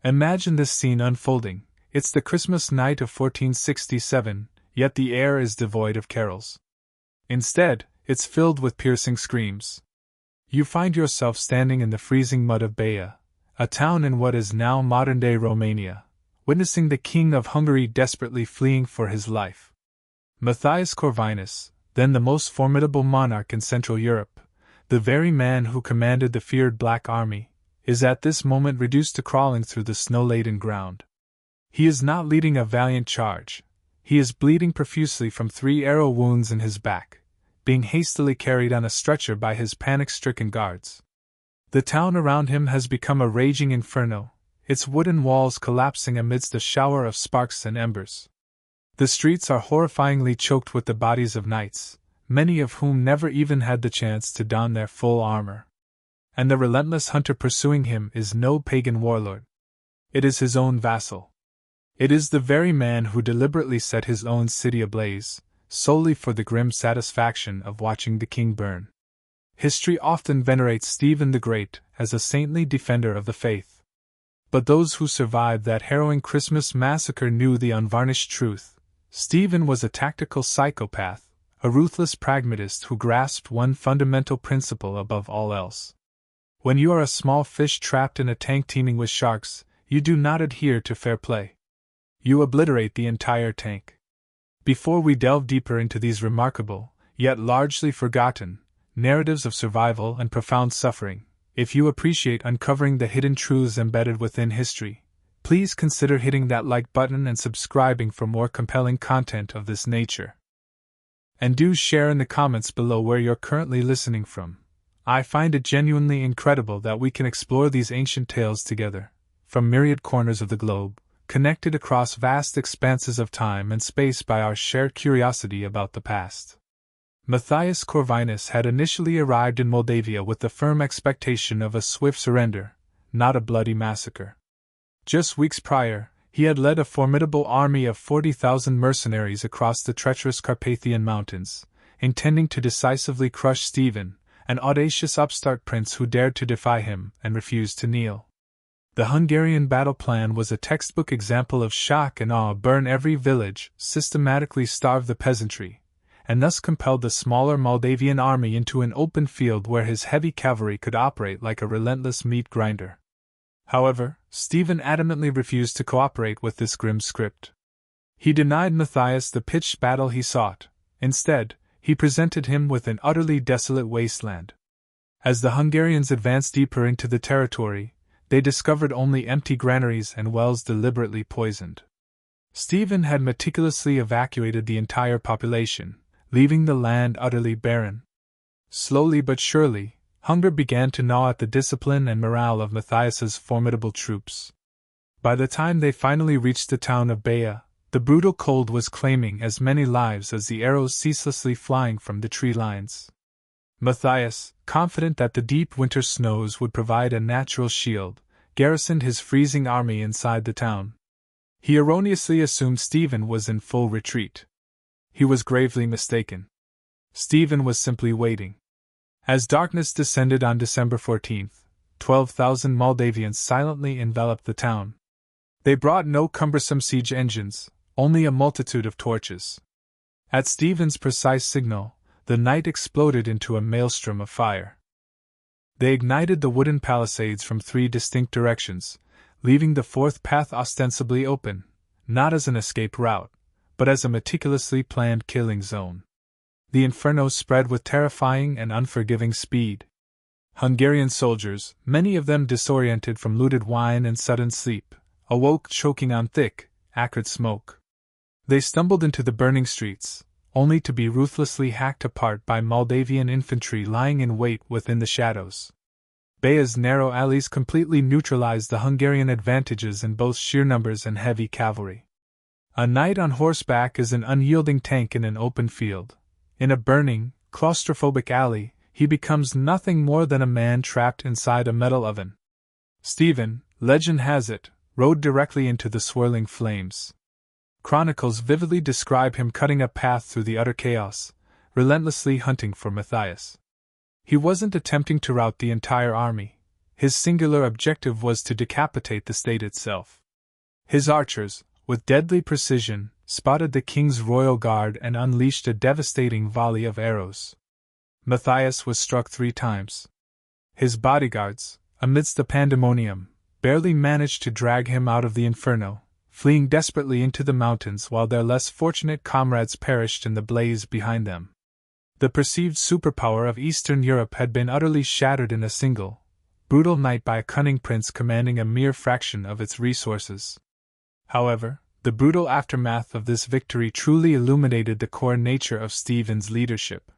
Imagine this scene unfolding. It's the Christmas night of 1467, yet the air is devoid of carols. Instead, it's filled with piercing screams. You find yourself standing in the freezing mud of Baia, a town in what is now modern-day Romania, witnessing the King of Hungary desperately fleeing for his life. Matthias Corvinus, then the most formidable monarch in Central Europe, the very man who commanded the feared Black Army, is at this moment reduced to crawling through the snow-laden ground. He is not leading a valiant charge. He is bleeding profusely from 3 arrow wounds in his back, being hastily carried on a stretcher by his panic-stricken guards. The town around him has become a raging inferno, its wooden walls collapsing amidst a shower of sparks and embers. The streets are horrifyingly choked with the bodies of knights, many of whom never even had the chance to don their full armor. And the relentless hunter pursuing him is no pagan warlord. It is his own vassal. It is the very man who deliberately set his own city ablaze, solely for the grim satisfaction of watching the king burn. History often venerates Stephen the Great as a saintly defender of the faith. But those who survived that harrowing Christmas massacre knew the unvarnished truth. Stephen was a tactical psychopath, a ruthless pragmatist who grasped one fundamental principle above all else. When you are a small fish trapped in a tank teeming with sharks, you do not adhere to fair play. You obliterate the entire tank. Before we delve deeper into these remarkable, yet largely forgotten, narratives of survival and profound suffering, if you appreciate uncovering the hidden truths embedded within history, please consider hitting that like button and subscribing for more compelling content of this nature. And do share in the comments below where you're currently listening from. I find it genuinely incredible that we can explore these ancient tales together, from myriad corners of the globe, connected across vast expanses of time and space by our shared curiosity about the past. Matthias Corvinus had initially arrived in Moldavia with the firm expectation of a swift surrender, not a bloody massacre. Just weeks prior, he had led a formidable army of 40,000 mercenaries across the treacherous Carpathian Mountains, intending to decisively crush Stephen, an audacious upstart prince who dared to defy him and refused to kneel. The Hungarian battle plan was a textbook example of shock and awe: burn every village, systematically starve the peasantry, and thus compelled the smaller Moldavian army into an open field where his heavy cavalry could operate like a relentless meat grinder. However, Stephen adamantly refused to cooperate with this grim script. He denied Matthias the pitched battle he sought. Instead, he presented him with an utterly desolate wasteland. As the Hungarians advanced deeper into the territory, they discovered only empty granaries and wells deliberately poisoned. Stephen had meticulously evacuated the entire population, leaving the land utterly barren. Slowly but surely, hunger began to gnaw at the discipline and morale of Matthias's formidable troops. By the time they finally reached the town of Baia, the brutal cold was claiming as many lives as the arrows ceaselessly flying from the tree lines. Matthias, confident that the deep winter snows would provide a natural shield, garrisoned his freezing army inside the town. He erroneously assumed Stephen was in full retreat. He was gravely mistaken. Stephen was simply waiting. As darkness descended on December 14th, 12,000 Moldavians silently enveloped the town. They brought no cumbersome siege engines, only a multitude of torches. At Stephen's precise signal, the night exploded into a maelstrom of fire. They ignited the wooden palisades from 3 distinct directions, leaving the 4th path ostensibly open, not as an escape route, but as a meticulously planned killing zone. The inferno spread with terrifying and unforgiving speed. Hungarian soldiers, many of them disoriented from looted wine and sudden sleep, awoke choking on thick, acrid smoke. They stumbled into the burning streets, only to be ruthlessly hacked apart by Moldavian infantry lying in wait within the shadows. Baia's narrow alleys completely neutralized the Hungarian advantages in both sheer numbers and heavy cavalry. A knight on horseback is an unyielding tank in an open field. In a burning, claustrophobic alley, he becomes nothing more than a man trapped inside a metal oven. Stephen, legend has it, rode directly into the swirling flames. Chronicles vividly describe him cutting a path through the utter chaos, relentlessly hunting for Matthias. He wasn't attempting to rout the entire army. His singular objective was to decapitate the state itself. His archers, with deadly precision, spotted the king's royal guard and unleashed a devastating volley of arrows. Matthias was struck 3 times. His bodyguards, amidst the pandemonium, barely managed to drag him out of the inferno, fleeing desperately into the mountains while their less fortunate comrades perished in the blaze behind them. The perceived superpower of Eastern Europe had been utterly shattered in a single, brutal night by a cunning prince commanding a mere fraction of its resources. However, the brutal aftermath of this victory truly illuminated the core nature of Stephen's leadership.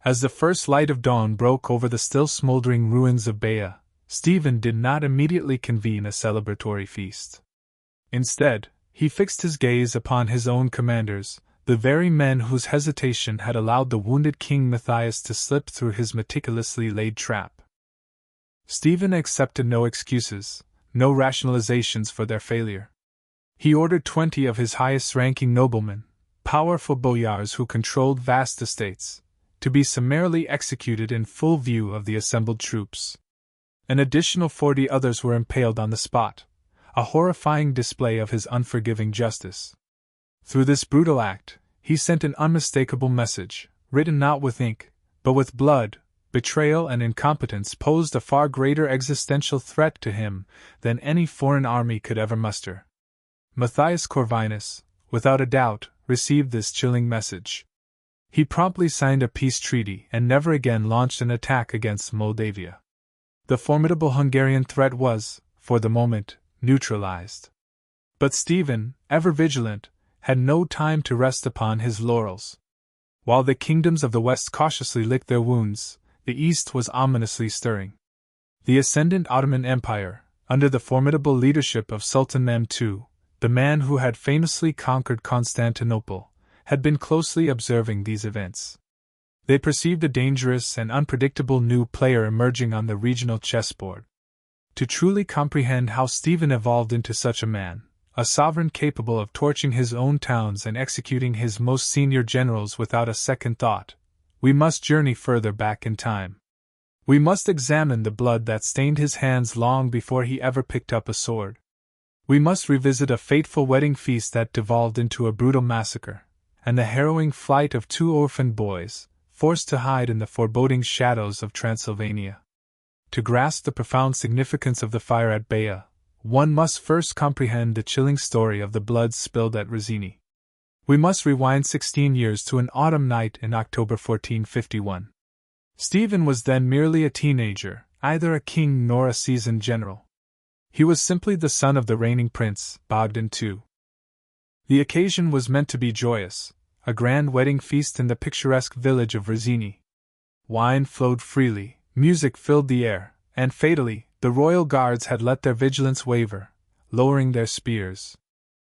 As the first light of dawn broke over the still smoldering ruins of Baia, Stephen did not immediately convene a celebratory feast. Instead, he fixed his gaze upon his own commanders, the very men whose hesitation had allowed the wounded King Matthias to slip through his meticulously laid trap. Stephen accepted no excuses, no rationalizations for their failure. He ordered 20 of his highest-ranking noblemen, powerful boyars who controlled vast estates, to be summarily executed in full view of the assembled troops. An additional 40 others were impaled on the spot, a horrifying display of his unforgiving justice. Through this brutal act, he sent an unmistakable message, written not with ink, but with blood. Betrayal and incompetence posed a far greater existential threat to him than any foreign army could ever muster. Matthias Corvinus, without a doubt, received this chilling message. He promptly signed a peace treaty and never again launched an attack against Moldavia. The formidable Hungarian threat was, for the moment, neutralized. But Stephen, ever vigilant, had no time to rest upon his laurels. While the kingdoms of the West cautiously licked their wounds, the East was ominously stirring. The ascendant Ottoman Empire, under the formidable leadership of Sultan Mehmed II, the man who had famously conquered Constantinople, had been closely observing these events. They perceived a dangerous and unpredictable new player emerging on the regional chessboard. To truly comprehend how Stephen evolved into such a man, a sovereign capable of torching his own towns and executing his most senior generals without a second thought, we must journey further back in time. We must examine the blood that stained his hands long before he ever picked up a sword. We must revisit a fateful wedding feast that devolved into a brutal massacre, and the harrowing flight of 2 orphaned boys, forced to hide in the foreboding shadows of Transylvania. To grasp the profound significance of the fire at Baia, one must first comprehend the chilling story of the blood spilled at Rosini. We must rewind 16 years to an autumn night in October 1451. Stephen was then merely a teenager, neither a king nor a seasoned general. He was simply the son of the reigning prince, Bogdan II. The occasion was meant to be joyous, a grand wedding feast in the picturesque village of Rosini. Wine flowed freely, music filled the air, and fatally, the royal guards had let their vigilance waver, lowering their spears.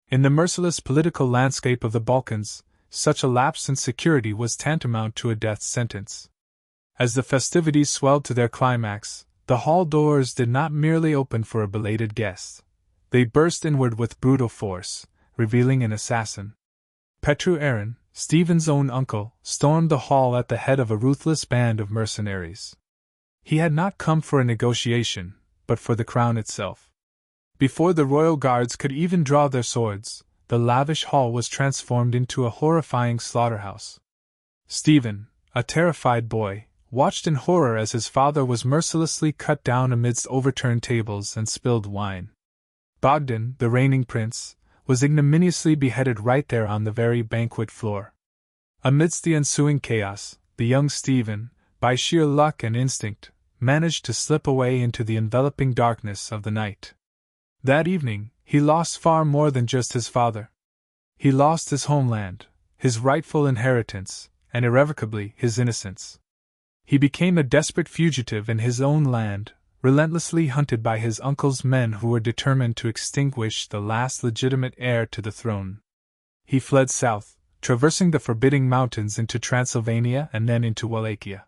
In the merciless political landscape of the Balkans, such a lapse in security was tantamount to a death sentence. As the festivities swelled to their climax, the hall doors did not merely open for a belated guest. They burst inward with brutal force, revealing an assassin. Petru Aaron, Stephen's own uncle, stormed the hall at the head of a ruthless band of mercenaries. He had not come for a negotiation, but for the crown itself. Before the royal guards could even draw their swords, the lavish hall was transformed into a horrifying slaughterhouse. Stephen, a terrified boy, watched in horror as his father was mercilessly cut down amidst overturned tables and spilled wine. Bogdan, the reigning prince, was ignominiously beheaded right there on the very banquet floor. Amidst the ensuing chaos, the young Stephen, by sheer luck and instinct, managed to slip away into the enveloping darkness of the night. That evening, he lost far more than just his father. He lost his homeland, his rightful inheritance, and irrevocably his innocence. He became a desperate fugitive in his own land, relentlessly hunted by his uncle's men who were determined to extinguish the last legitimate heir to the throne. He fled south, traversing the forbidding mountains into Transylvania and then into Wallachia.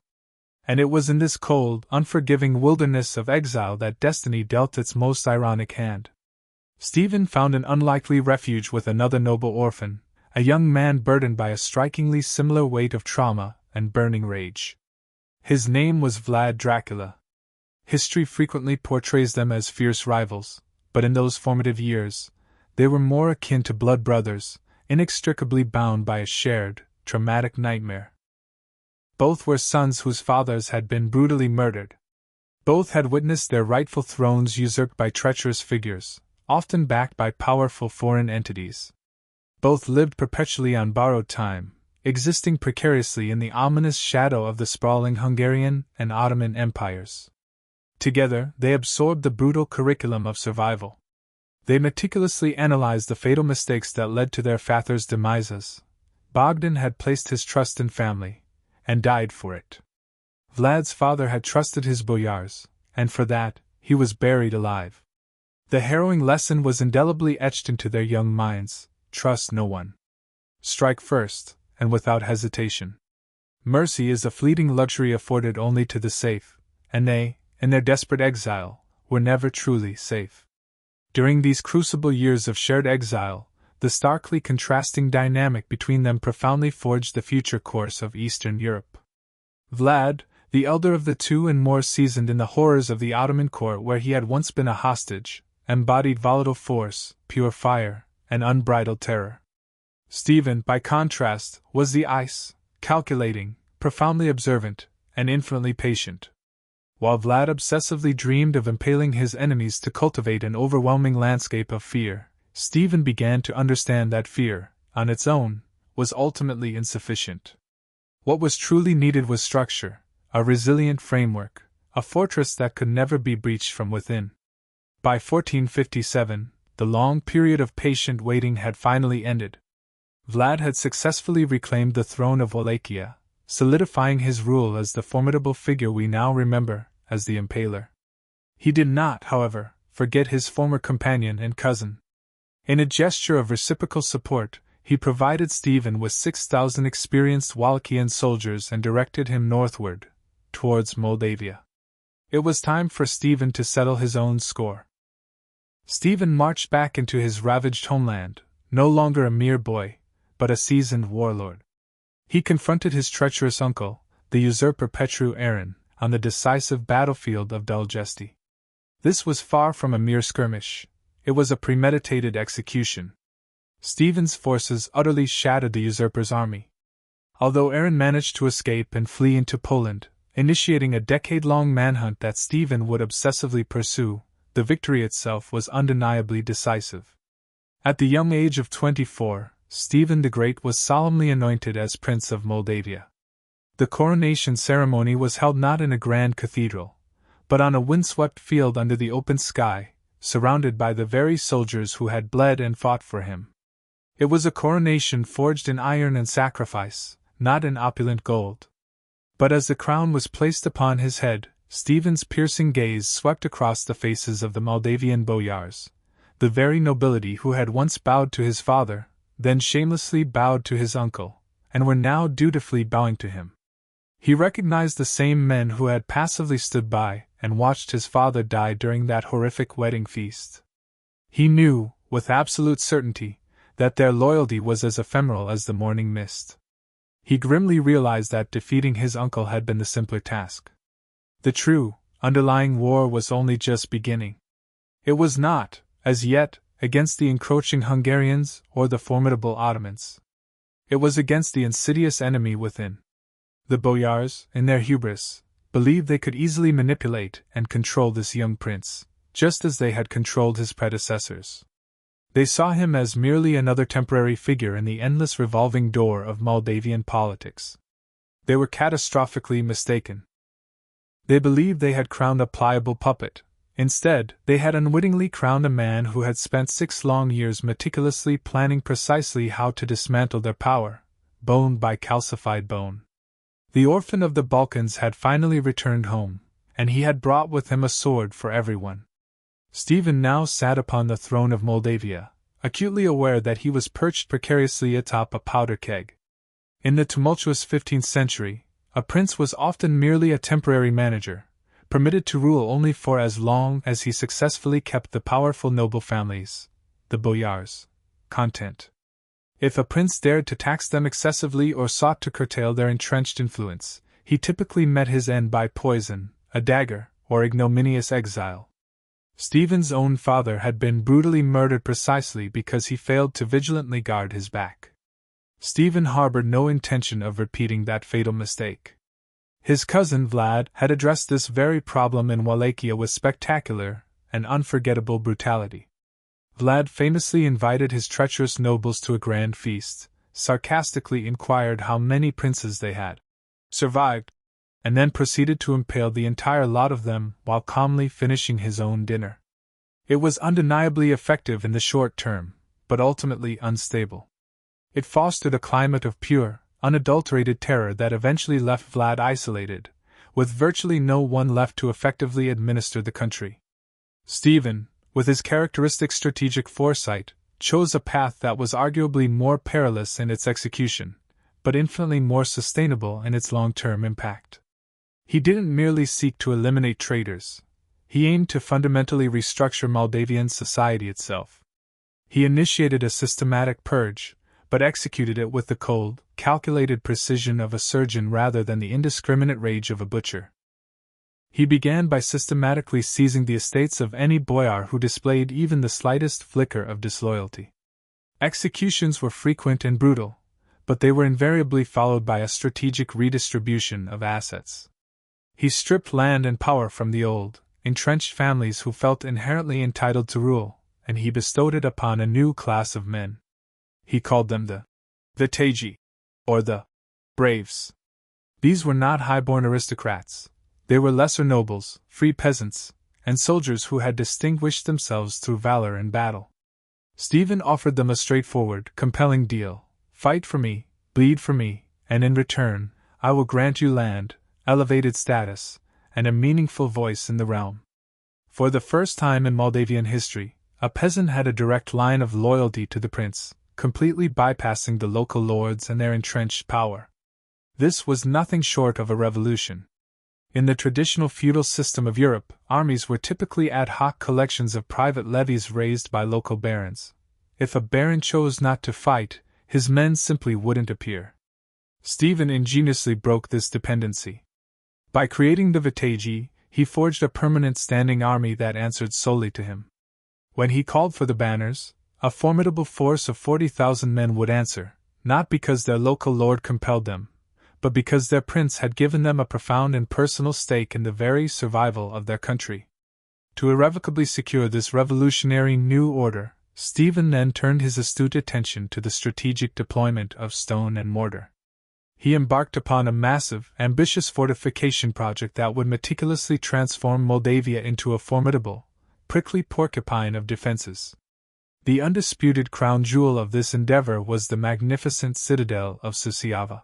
And it was in this cold, unforgiving wilderness of exile that destiny dealt its most ironic hand. Stephen found an unlikely refuge with another noble orphan, a young man burdened by a strikingly similar weight of trauma and burning rage. His name was Vlad Dracula. History frequently portrays them as fierce rivals, but in those formative years, they were more akin to blood brothers, inextricably bound by a shared, traumatic nightmare. Both were sons whose fathers had been brutally murdered. Both had witnessed their rightful thrones usurped by treacherous figures, often backed by powerful foreign entities. Both lived perpetually on borrowed time, existing precariously in the ominous shadow of the sprawling Hungarian and Ottoman empires. Together, they absorbed the brutal curriculum of survival. They meticulously analyzed the fatal mistakes that led to their father's demises. Bogdan had placed his trust in family, and died for it. Vlad's father had trusted his boyars, and for that, he was buried alive. The harrowing lesson was indelibly etched into their young minds: trust no one. Strike first, and without hesitation. Mercy is a fleeting luxury afforded only to the safe, and they, in their desperate exile, were never truly safe. During these crucible years of shared exile, the starkly contrasting dynamic between them profoundly forged the future course of Eastern Europe. Vlad, the elder of the two and more seasoned in the horrors of the Ottoman court where he had once been a hostage, embodied volatile force, pure fire, and unbridled terror. Stephen, by contrast, was the ice, calculating, profoundly observant, and infinitely patient. While Vlad obsessively dreamed of impaling his enemies to cultivate an overwhelming landscape of fear, Stephen began to understand that fear, on its own, was ultimately insufficient. What was truly needed was structure, a resilient framework, a fortress that could never be breached from within. By 1457, the long period of patient waiting had finally ended. Vlad had successfully reclaimed the throne of Wallachia, solidifying his rule as the formidable figure we now remember as the Impaler. He did not, however, forget his former companion and cousin. In a gesture of reciprocal support, he provided Stephen with 6,000 experienced Wallachian soldiers and directed him northward, towards Moldavia. It was time for Stephen to settle his own score. Stephen marched back into his ravaged homeland, no longer a mere boy, but a seasoned warlord. He confronted his treacherous uncle, the usurper Petru Aaron, on the decisive battlefield of Dulgesti. This was far from a mere skirmish; it was a premeditated execution. Stephen's forces utterly shattered the usurper's army. Although Aaron managed to escape and flee into Poland, initiating a decade-long manhunt that Stephen would obsessively pursue, the victory itself was undeniably decisive. At the young age of 24, Stephen the Great was solemnly anointed as Prince of Moldavia. The coronation ceremony was held not in a grand cathedral, but on a windswept field under the open sky, surrounded by the very soldiers who had bled and fought for him. It was a coronation forged in iron and sacrifice, not in opulent gold. But as the crown was placed upon his head, Stephen's piercing gaze swept across the faces of the Moldavian boyars, the very nobility who had once bowed to his father, then shamelessly bowed to his uncle, and were now dutifully bowing to him. He recognized the same men who had passively stood by and watched his father die during that horrific wedding feast. He knew, with absolute certainty, that their loyalty was as ephemeral as the morning mist. He grimly realized that defeating his uncle had been the simpler task. The true, underlying war was only just beginning. It was not, as yet, against the encroaching Hungarians or the formidable Ottomans. It was against the insidious enemy within. The boyars, in their hubris, believed they could easily manipulate and control this young prince, just as they had controlled his predecessors. They saw him as merely another temporary figure in the endless revolving door of Moldavian politics. They were catastrophically mistaken. They believed they had crowned a pliable puppet. Instead, they had unwittingly crowned a man who had spent 6 long years meticulously planning precisely how to dismantle their power, bone by calcified bone. The orphan of the Balkans had finally returned home, and he had brought with him a sword for everyone. Stephen now sat upon the throne of Moldavia, acutely aware that he was perched precariously atop a powder keg. In the tumultuous 15th century, a prince was often merely a temporary manager, permitted to rule only for as long as he successfully kept the powerful noble families, the boyars, content. If a prince dared to tax them excessively or sought to curtail their entrenched influence, he typically met his end by poison, a dagger, or ignominious exile. Stephen's own father had been brutally murdered precisely because he failed to vigilantly guard his back. Stephen harbored no intention of repeating that fatal mistake. His cousin Vlad had addressed this very problem in Wallachia with spectacular and unforgettable brutality. Vlad famously invited his treacherous nobles to a grand feast, sarcastically inquired how many princes they had survived, and then proceeded to impale the entire lot of them while calmly finishing his own dinner. It was undeniably effective in the short term, but ultimately unstable. It fostered a climate of pure, unadulterated terror that eventually left Vlad isolated, with virtually no one left to effectively administer the country. Stephen, with his characteristic strategic foresight, chose a path that was arguably more perilous in its execution, but infinitely more sustainable in its long-term impact. He didn't merely seek to eliminate traitors. He aimed to fundamentally restructure Moldavian society itself. He initiated a systematic purge, but executed it with the cold, calculated precision of a surgeon rather than the indiscriminate rage of a butcher. He began by systematically seizing the estates of any boyar who displayed even the slightest flicker of disloyalty. Executions were frequent and brutal, but they were invariably followed by a strategic redistribution of assets. He stripped land and power from the old, entrenched families who felt inherently entitled to rule, and he bestowed it upon a new class of men. He called them the Vitaiji, or the Braves. These were not high-born aristocrats. They were lesser nobles, free peasants, and soldiers who had distinguished themselves through valor in battle. Stephen offered them a straightforward, compelling deal: fight for me, bleed for me, and in return, I will grant you land, elevated status, and a meaningful voice in the realm. For the first time in Moldavian history, a peasant had a direct line of loyalty to the prince, completely bypassing the local lords and their entrenched power. This was nothing short of a revolution. In the traditional feudal system of Europe, armies were typically ad hoc collections of private levies raised by local barons. If a baron chose not to fight, his men simply wouldn't appear. Stephen ingeniously broke this dependency. By creating the Vitaiji, he forged a permanent standing army that answered solely to him. When he called for the banners, a formidable force of 40,000 men would answer, not because their local lord compelled them, but because their prince had given them a profound and personal stake in the very survival of their country. To irrevocably secure this revolutionary new order, Stephen then turned his astute attention to the strategic deployment of stone and mortar. He embarked upon a massive, ambitious fortification project that would meticulously transform Moldavia into a formidable, prickly porcupine of defenses. The undisputed crown jewel of this endeavor was the magnificent citadel of Suceava.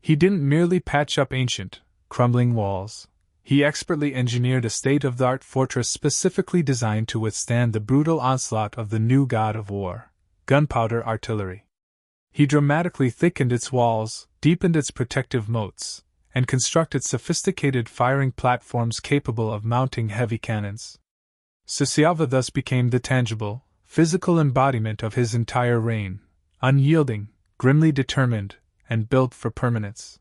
He didn't merely patch up ancient, crumbling walls. He expertly engineered a state-of-the-art fortress specifically designed to withstand the brutal onslaught of the new god of war, gunpowder artillery. He dramatically thickened its walls, deepened its protective moats, and constructed sophisticated firing platforms capable of mounting heavy cannons. Suceava thus became the tangible, physical embodiment of his entire reign, unyielding, grimly determined, and built for permanence.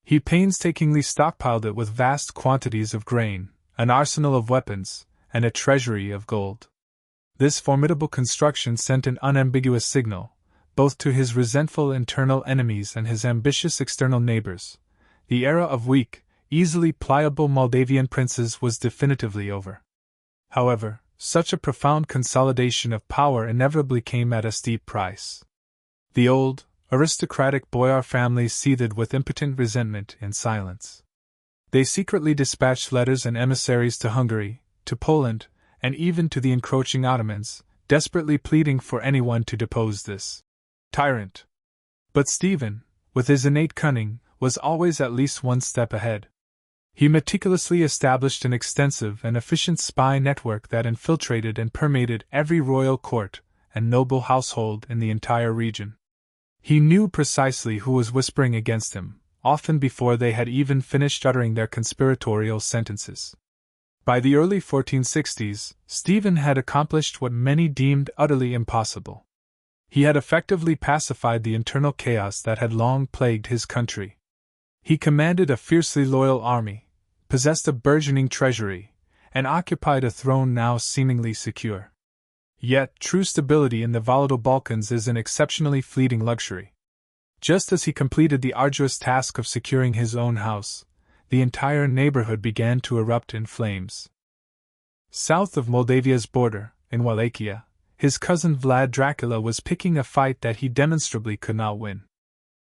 He painstakingly stockpiled it with vast quantities of grain, an arsenal of weapons, and a treasury of gold. This formidable construction sent an unambiguous signal, both to his resentful internal enemies and his ambitious external neighbors. The era of weak, easily pliable Moldavian princes was definitively over. However, such a profound consolidation of power inevitably came at a steep price. The old, aristocratic boyar families seethed with impotent resentment in silence. They secretly dispatched letters and emissaries to Hungary, to Poland, and even to the encroaching Ottomans, desperately pleading for anyone to depose this tyrant. But Stephen, with his innate cunning, was always at least one step ahead. He meticulously established an extensive and efficient spy network that infiltrated and permeated every royal court and noble household in the entire region. He knew precisely who was whispering against him, often before they had even finished uttering their conspiratorial sentences. By the early 1460s, Stephen had accomplished what many deemed utterly impossible. He had effectively pacified the internal chaos that had long plagued his country. He commanded a fiercely loyal army, possessed a burgeoning treasury, and occupied a throne now seemingly secure. Yet, true stability in the volatile Balkans is an exceptionally fleeting luxury. Just as he completed the arduous task of securing his own house, the entire neighborhood began to erupt in flames. South of Moldavia's border, in Wallachia, his cousin Vlad Dracula was picking a fight that he demonstrably could not win.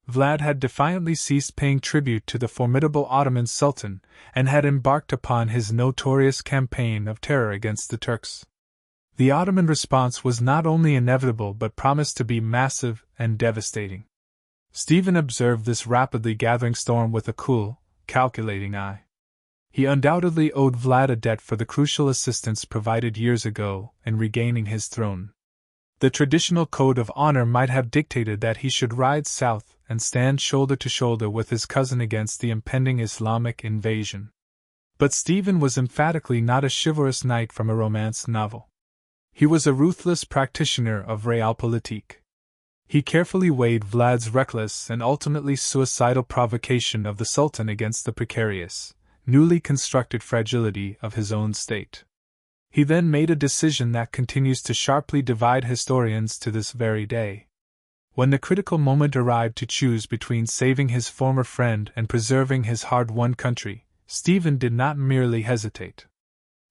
Vlad had defiantly ceased paying tribute to the formidable Ottoman Sultan and had embarked upon his notorious campaign of terror against the Turks. The Ottoman response was not only inevitable but promised to be massive and devastating. Stephen observed this rapidly gathering storm with a cool, calculating eye. He undoubtedly owed Vlad a debt for the crucial assistance provided years ago in regaining his throne. The traditional code of honor might have dictated that he should ride south and stand shoulder to shoulder with his cousin against the impending Islamic invasion. But Stephen was emphatically not a chivalrous knight from a romance novel. He was a ruthless practitioner of realpolitik. He carefully weighed Vlad's reckless and ultimately suicidal provocation of the Sultan against the precarious, newly constructed fragility of his own state. He then made a decision that continues to sharply divide historians to this very day. When the critical moment arrived to choose between saving his former friend and preserving his hard-won country, Stephen did not merely hesitate.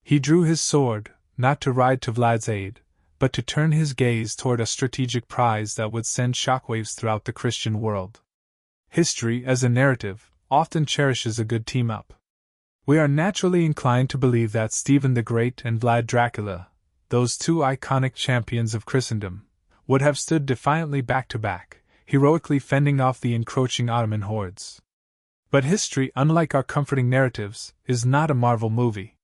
He drew his sword, not to ride to Vlad's aid, but to turn his gaze toward a strategic prize that would send shockwaves throughout the Christian world. History, as a narrative, often cherishes a good team-up. We are naturally inclined to believe that Stephen the Great and Vlad Dracula, those two iconic champions of Christendom, would have stood defiantly back-to-back, heroically fending off the encroaching Ottoman hordes. But history, unlike our comforting narratives, is not a Marvel movie.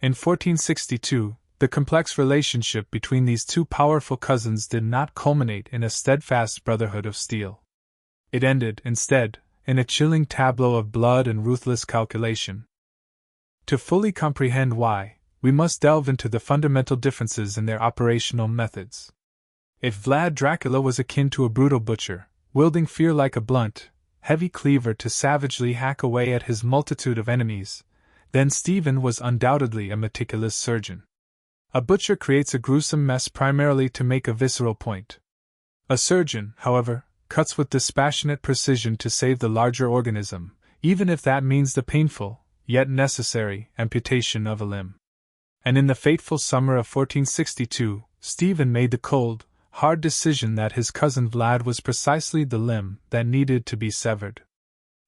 In 1462, the complex relationship between these two powerful cousins did not culminate in a steadfast brotherhood of steel. It ended, instead, in a chilling tableau of blood and ruthless calculation. To fully comprehend why, we must delve into the fundamental differences in their operational methods. If Vlad Dracula was akin to a brutal butcher, wielding fear like a blunt, heavy cleaver to savagely hack away at his multitude of enemies, then Stephen was undoubtedly a meticulous surgeon. A butcher creates a gruesome mess primarily to make a visceral point. A surgeon, however, cuts with dispassionate precision to save the larger organism, even if that means the painful, yet necessary, amputation of a limb. And in the fateful summer of 1462, Stephen made the cold, hard decision that his cousin Vlad was precisely the limb that needed to be severed.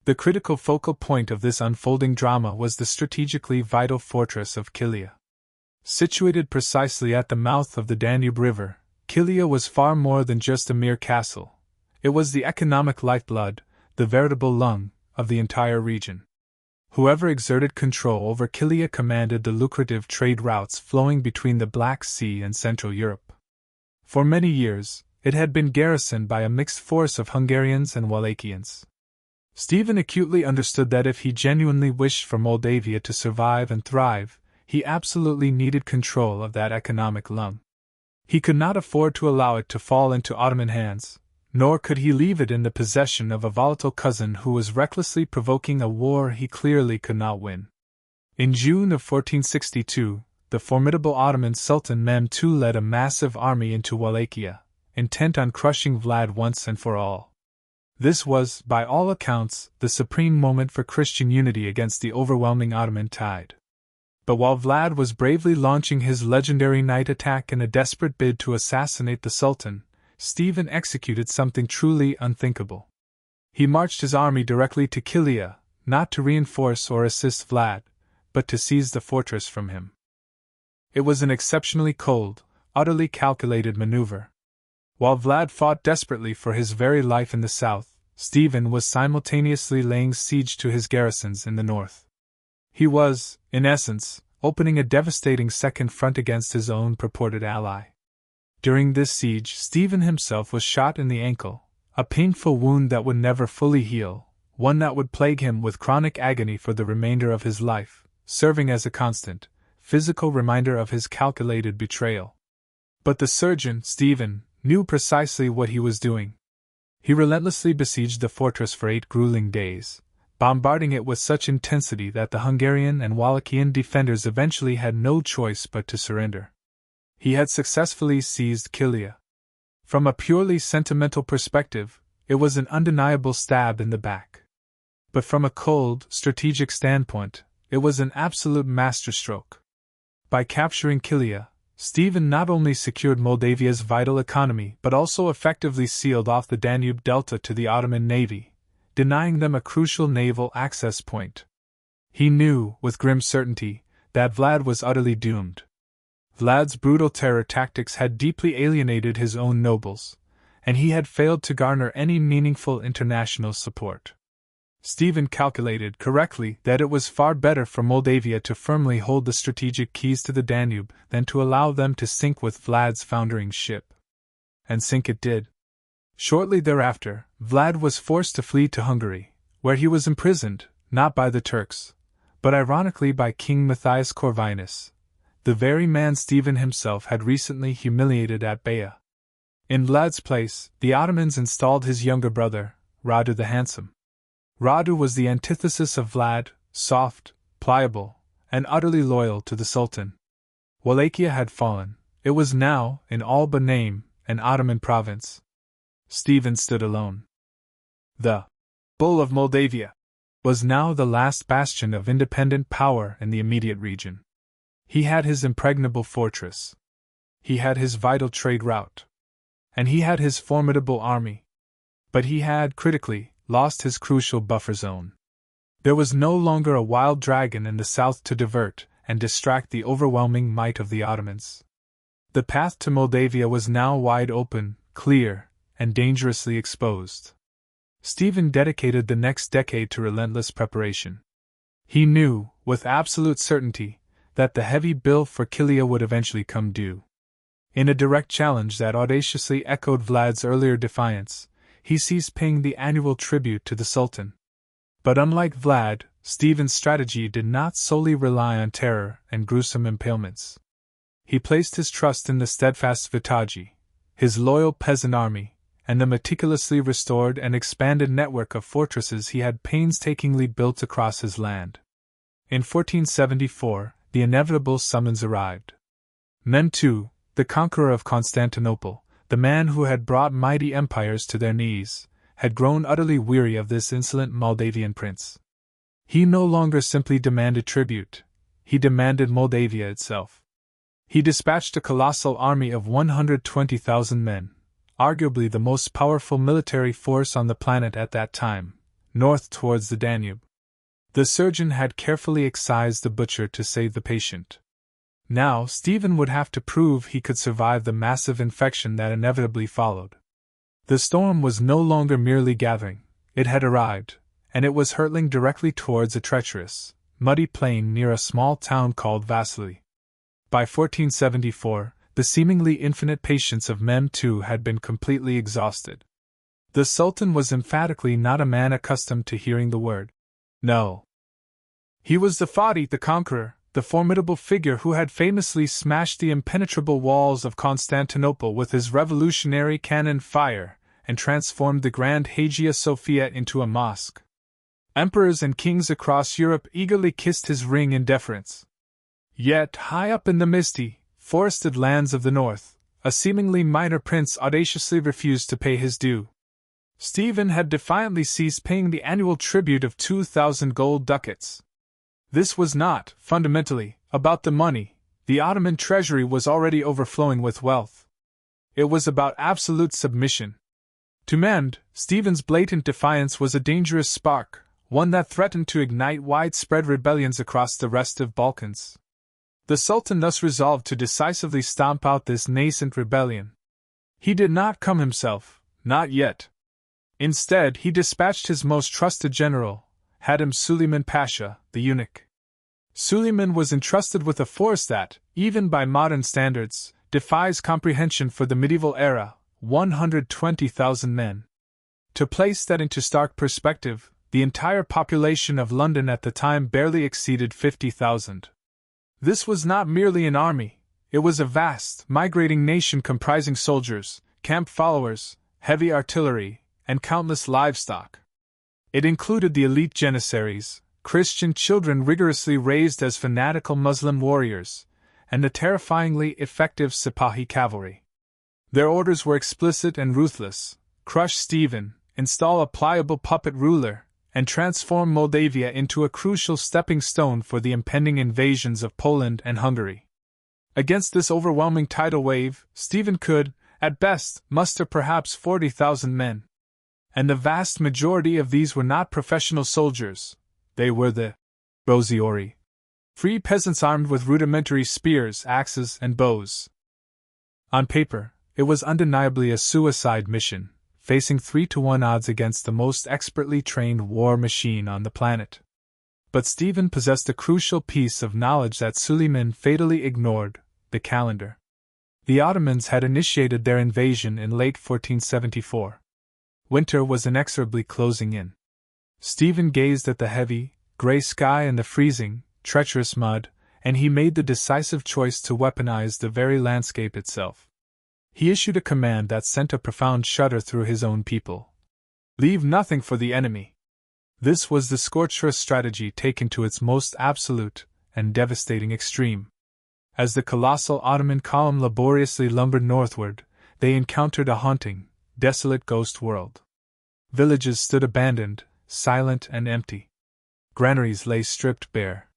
The critical focal point of this unfolding drama was the strategically vital fortress of Kilia. Situated precisely at the mouth of the Danube River, Kilia was far more than just a mere castle. It was the economic lifeblood, the veritable lung, of the entire region. Whoever exerted control over Kilia commanded the lucrative trade routes flowing between the Black Sea and Central Europe. For many years, it had been garrisoned by a mixed force of Hungarians and Wallachians. Stephen acutely understood that if he genuinely wished for Moldavia to survive and thrive, he absolutely needed control of that economic lung. He could not afford to allow it to fall into Ottoman hands, nor could he leave it in the possession of a volatile cousin who was recklessly provoking a war he clearly could not win. In June of 1462, the formidable Ottoman Sultan Mehmed II led a massive army into Wallachia, intent on crushing Vlad once and for all. This was, by all accounts, the supreme moment for Christian unity against the overwhelming Ottoman tide. But while Vlad was bravely launching his legendary night attack in a desperate bid to assassinate the Sultan, Stephen executed something truly unthinkable. He marched his army directly to Kilia, not to reinforce or assist Vlad, but to seize the fortress from him. It was an exceptionally cold, utterly calculated maneuver. While Vlad fought desperately for his very life in the south, Stephen was simultaneously laying siege to his garrisons in the north. He was, in essence, opening a devastating second front against his own purported ally. During this siege, Stephen himself was shot in the ankle, a painful wound that would never fully heal, one that would plague him with chronic agony for the remainder of his life, serving as a constant, physical reminder of his calculated betrayal. But the surgeon, Stephen, knew precisely what he was doing. He relentlessly besieged the fortress for 8 grueling days, bombarding it with such intensity that the Hungarian and Wallachian defenders eventually had no choice but to surrender. He had successfully seized Kilia. From a purely sentimental perspective, it was an undeniable stab in the back. But from a cold, strategic standpoint, it was an absolute masterstroke. By capturing Kilia, Stephen not only secured Moldavia's vital economy but also effectively sealed off the Danube delta to the Ottoman navy, denying them a crucial naval access point. He knew, with grim certainty, that Vlad was utterly doomed. Vlad's brutal terror tactics had deeply alienated his own nobles, and he had failed to garner any meaningful international support. Stephen calculated correctly that it was far better for Moldavia to firmly hold the strategic keys to the Danube than to allow them to sink with Vlad's foundering ship. And sink it did. Shortly thereafter, Vlad was forced to flee to Hungary, where he was imprisoned, not by the Turks, but ironically by King Matthias Corvinus, the very man Stephen himself had recently humiliated at Baia. In Vlad's place, the Ottomans installed his younger brother, Radu the Handsome. Radu was the antithesis of Vlad, soft, pliable, and utterly loyal to the Sultan. Wallachia had fallen. It was now, in all but name, an Ottoman province. Stephen stood alone. The Bull of Moldavia was now the last bastion of independent power in the immediate region. He had his impregnable fortress. He had his vital trade route. And he had his formidable army. But he had, critically, lost his crucial buffer zone. There was no longer a wild dragon in the south to divert and distract the overwhelming might of the Ottomans. The path to Moldavia was now wide open, clear, and dangerously exposed. Stephen dedicated the next decade to relentless preparation. He knew, with absolute certainty, that the heavy bill for Kilia would eventually come due. In a direct challenge that audaciously echoed Vlad's earlier defiance, he ceased paying the annual tribute to the Sultan. But unlike Vlad, Stephen's strategy did not solely rely on terror and gruesome impalements. He placed his trust in the steadfast Vitaji, his loyal peasant army, and the meticulously restored and expanded network of fortresses he had painstakingly built across his land. In 1474, the inevitable summons arrived. Mehmed II, the conqueror of Constantinople, the man who had brought mighty empires to their knees, had grown utterly weary of this insolent Moldavian prince. He no longer simply demanded tribute, he demanded Moldavia itself. He dispatched a colossal army of 120,000 men, arguably the most powerful military force on the planet at that time, north towards the Danube. The surgeon had carefully excised the butcher to save the patient. Now Stephen would have to prove he could survive the massive infection that inevitably followed. The storm was no longer merely gathering, it had arrived, and it was hurtling directly towards a treacherous, muddy plain near a small town called Vaslui. By 1474, the seemingly infinite patience of Mehmed II had been completely exhausted. The Sultan was emphatically not a man accustomed to hearing the word no. He was Vlad the Conqueror, the formidable figure who had famously smashed the impenetrable walls of Constantinople with his revolutionary cannon fire and transformed the Grand Hagia Sophia into a mosque. Emperors and kings across Europe eagerly kissed his ring in deference. Yet, high up in the misty, forested lands of the north, a seemingly minor prince audaciously refused to pay his due. Stephen had defiantly ceased paying the annual tribute of 2,000 gold ducats. This was not, fundamentally, about the money. The Ottoman treasury was already overflowing with wealth. It was about absolute submission. To Mehmed, Stephen's blatant defiance was a dangerous spark, one that threatened to ignite widespread rebellions across the restive Balkans. The Sultan thus resolved to decisively stomp out this nascent rebellion. He did not come himself, not yet. Instead, he dispatched his most trusted general, Hatem Suleiman Pasha, the eunuch. Suleiman was entrusted with a force that, even by modern standards, defies comprehension for the medieval era, 120,000 men. To place that into stark perspective, the entire population of London at the time barely exceeded 50,000. This was not merely an army, it was a vast, migrating nation comprising soldiers, camp followers, heavy artillery, and countless livestock. It included the elite Janissaries, Christian children rigorously raised as fanatical Muslim warriors, and the terrifyingly effective Sipahi cavalry. Their orders were explicit and ruthless: crush Stephen, install a pliable puppet ruler, and transform Moldavia into a crucial stepping stone for the impending invasions of Poland and Hungary. Against this overwhelming tidal wave, Stephen could, at best, muster perhaps 40,000 men. And the vast majority of these were not professional soldiers. They were the Rosiori, free peasants armed with rudimentary spears, axes, and bows. On paper, it was undeniably a suicide mission, facing 3-to-1 odds against the most expertly trained war machine on the planet. But Stephen possessed a crucial piece of knowledge that Suleiman fatally ignored: the calendar. The Ottomans had initiated their invasion in late 1474. Winter was inexorably closing in. Stephen gazed at the heavy, gray sky and the freezing, treacherous mud, and he made the decisive choice to weaponize the very landscape itself. He issued a command that sent a profound shudder through his own people. Leave nothing for the enemy. This was the scorched-earth strategy taken to its most absolute and devastating extreme. As the colossal Ottoman column laboriously lumbered northward, they encountered a haunting, desolate ghost world. Villages stood abandoned, silent and empty. Granaries lay stripped bare.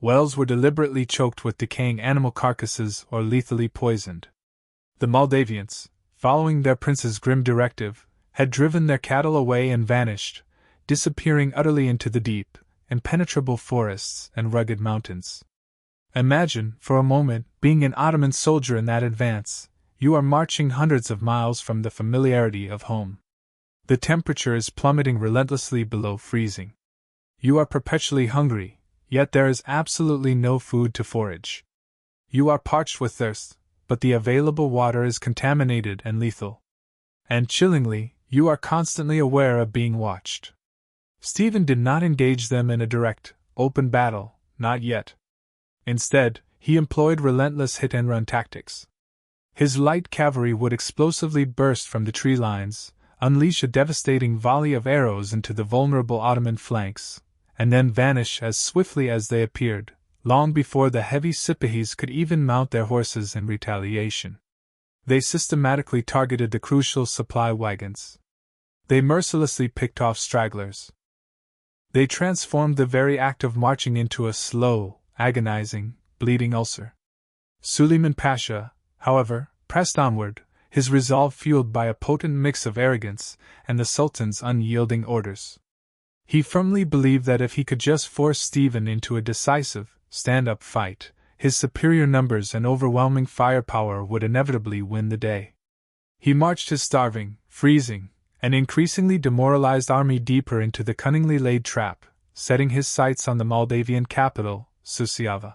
Wells were deliberately choked with decaying animal carcasses or lethally poisoned. The Moldavians, following their prince's grim directive, had driven their cattle away and vanished, disappearing utterly into the deep, impenetrable forests and rugged mountains. Imagine, for a moment, being an Ottoman soldier in that advance. You are marching hundreds of miles from the familiarity of home. The temperature is plummeting relentlessly below freezing. You are perpetually hungry, yet there is absolutely no food to forage. You are parched with thirst, but the available water is contaminated and lethal. And chillingly, you are constantly aware of being watched. Stephen did not engage them in a direct, open battle, not yet. Instead, he employed relentless hit-and-run tactics. His light cavalry would explosively burst from the tree lines, unleash a devastating volley of arrows into the vulnerable Ottoman flanks, and then vanish as swiftly as they appeared, long before the heavy Sipahis could even mount their horses in retaliation. They systematically targeted the crucial supply wagons. They mercilessly picked off stragglers. They transformed the very act of marching into a slow, agonizing, bleeding ulcer. Suleiman Pasha, however, pressed onward, his resolve fueled by a potent mix of arrogance and the Sultan's unyielding orders. He firmly believed that if he could just force Stephen into a decisive, stand-up fight, his superior numbers and overwhelming firepower would inevitably win the day. He marched his starving, freezing, and increasingly demoralized army deeper into the cunningly laid trap, setting his sights on the Moldavian capital, Suceava.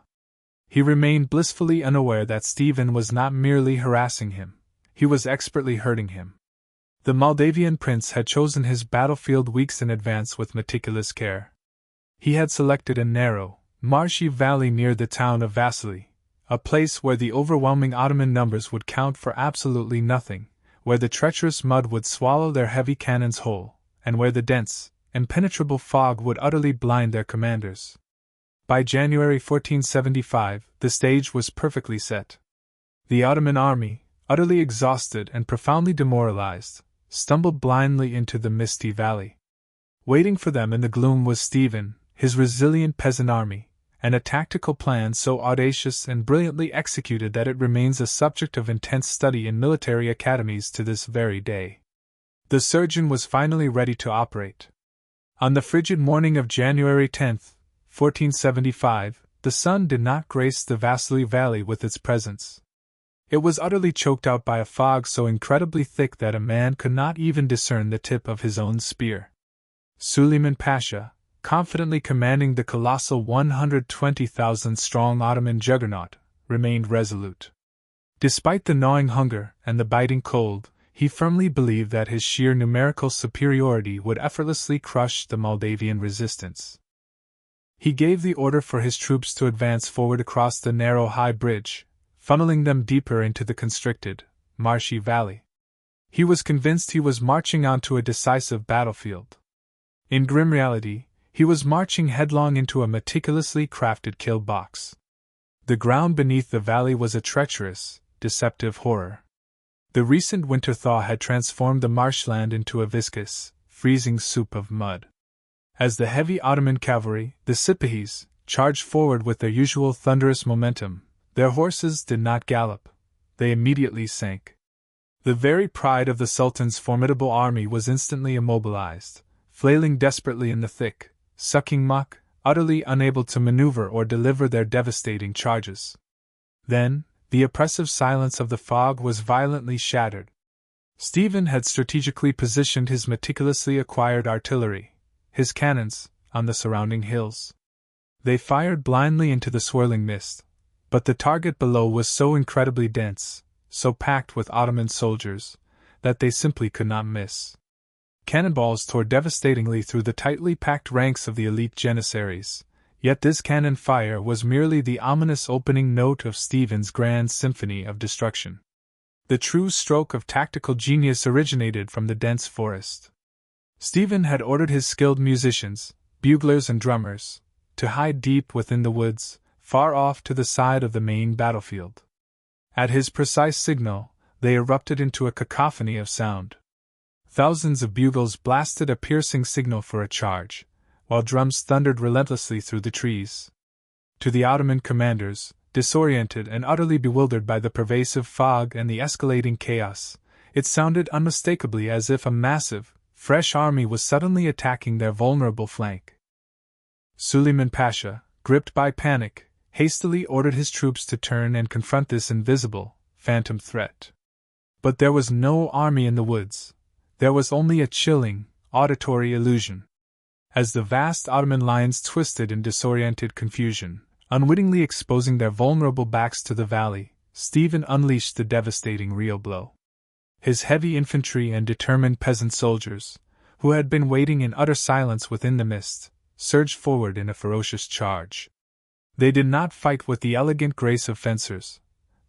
He remained blissfully unaware that Stephen was not merely harassing him, he was expertly hurting him. The Moldavian prince had chosen his battlefield weeks in advance with meticulous care. He had selected a narrow, marshy valley near the town of Vaslui, a place where the overwhelming Ottoman numbers would count for absolutely nothing, where the treacherous mud would swallow their heavy cannons whole, and where the dense, impenetrable fog would utterly blind their commanders. By January 1475, the stage was perfectly set. The Ottoman army, utterly exhausted and profoundly demoralized, stumbled blindly into the misty valley. Waiting for them in the gloom was Stephen, his resilient peasant army, and a tactical plan so audacious and brilliantly executed that it remains a subject of intense study in military academies to this very day. The surgeon was finally ready to operate. On the frigid morning of January 10, 1475, the sun did not grace the Vaslui Valley with its presence. It was utterly choked out by a fog so incredibly thick that a man could not even discern the tip of his own spear. Suleiman Pasha, confidently commanding the colossal 120,000-strong Ottoman juggernaut, remained resolute. Despite the gnawing hunger and the biting cold, he firmly believed that his sheer numerical superiority would effortlessly crush the Moldavian resistance. He gave the order for his troops to advance forward across the narrow high bridge, funneling them deeper into the constricted, marshy valley. He was convinced he was marching onto a decisive battlefield. In grim reality, he was marching headlong into a meticulously crafted kill box. The ground beneath the valley was a treacherous, deceptive horror. The recent winter thaw had transformed the marshland into a viscous, freezing soup of mud. As the heavy Ottoman cavalry, the Sipahis, charged forward with their usual thunderous momentum, their horses did not gallop. They immediately sank. The very pride of the Sultan's formidable army was instantly immobilized, flailing desperately in the thick, sucking muck, utterly unable to maneuver or deliver their devastating charges. Then, the oppressive silence of the fog was violently shattered. Stephen had strategically positioned his meticulously acquired artillery, his cannons, on the surrounding hills. They fired blindly into the swirling mist, but the target below was so incredibly dense, so packed with Ottoman soldiers, that they simply could not miss. Cannonballs tore devastatingly through the tightly packed ranks of the elite Janissaries, yet this cannon fire was merely the ominous opening note of Stephen's grand symphony of destruction. The true stroke of tactical genius originated from the dense forest. Stephen had ordered his skilled musicians, buglers and drummers, to hide deep within the woods, far off to the side of the main battlefield. At his precise signal, they erupted into a cacophony of sound. Thousands of bugles blasted a piercing signal for a charge, while drums thundered relentlessly through the trees. To the Ottoman commanders, disoriented and utterly bewildered by the pervasive fog and the escalating chaos, it sounded unmistakably as if a massive, fresh army was suddenly attacking their vulnerable flank. Suleiman Pasha, gripped by panic, hastily ordered his troops to turn and confront this invisible, phantom threat. But there was no army in the woods. There was only a chilling, auditory illusion. As the vast Ottoman lines twisted in disoriented confusion, unwittingly exposing their vulnerable backs to the valley, Stephen unleashed the devastating real blow. His heavy infantry and determined peasant soldiers, who had been waiting in utter silence within the mist, surged forward in a ferocious charge. They did not fight with the elegant grace of fencers.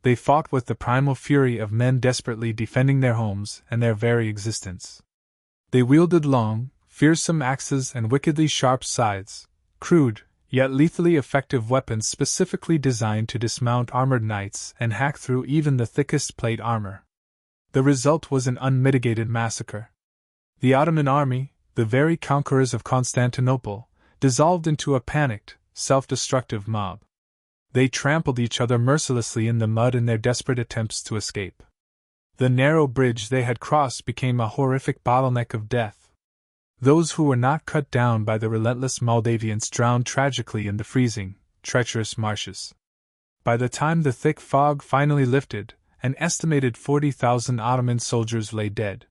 They fought with the primal fury of men desperately defending their homes and their very existence. They wielded long, fearsome axes and wickedly sharp scythes, crude, yet lethally effective weapons specifically designed to dismount armored knights and hack through even the thickest plate armor. The result was an unmitigated massacre. The Ottoman army, the very conquerors of Constantinople, dissolved into a panicked, self-destructive mob. They trampled each other mercilessly in the mud in their desperate attempts to escape. The narrow bridge they had crossed became a horrific bottleneck of death. Those who were not cut down by the relentless Moldavians drowned tragically in the freezing, treacherous marshes. By the time the thick fog finally lifted, an estimated 40,000 Ottoman soldiers lay dead.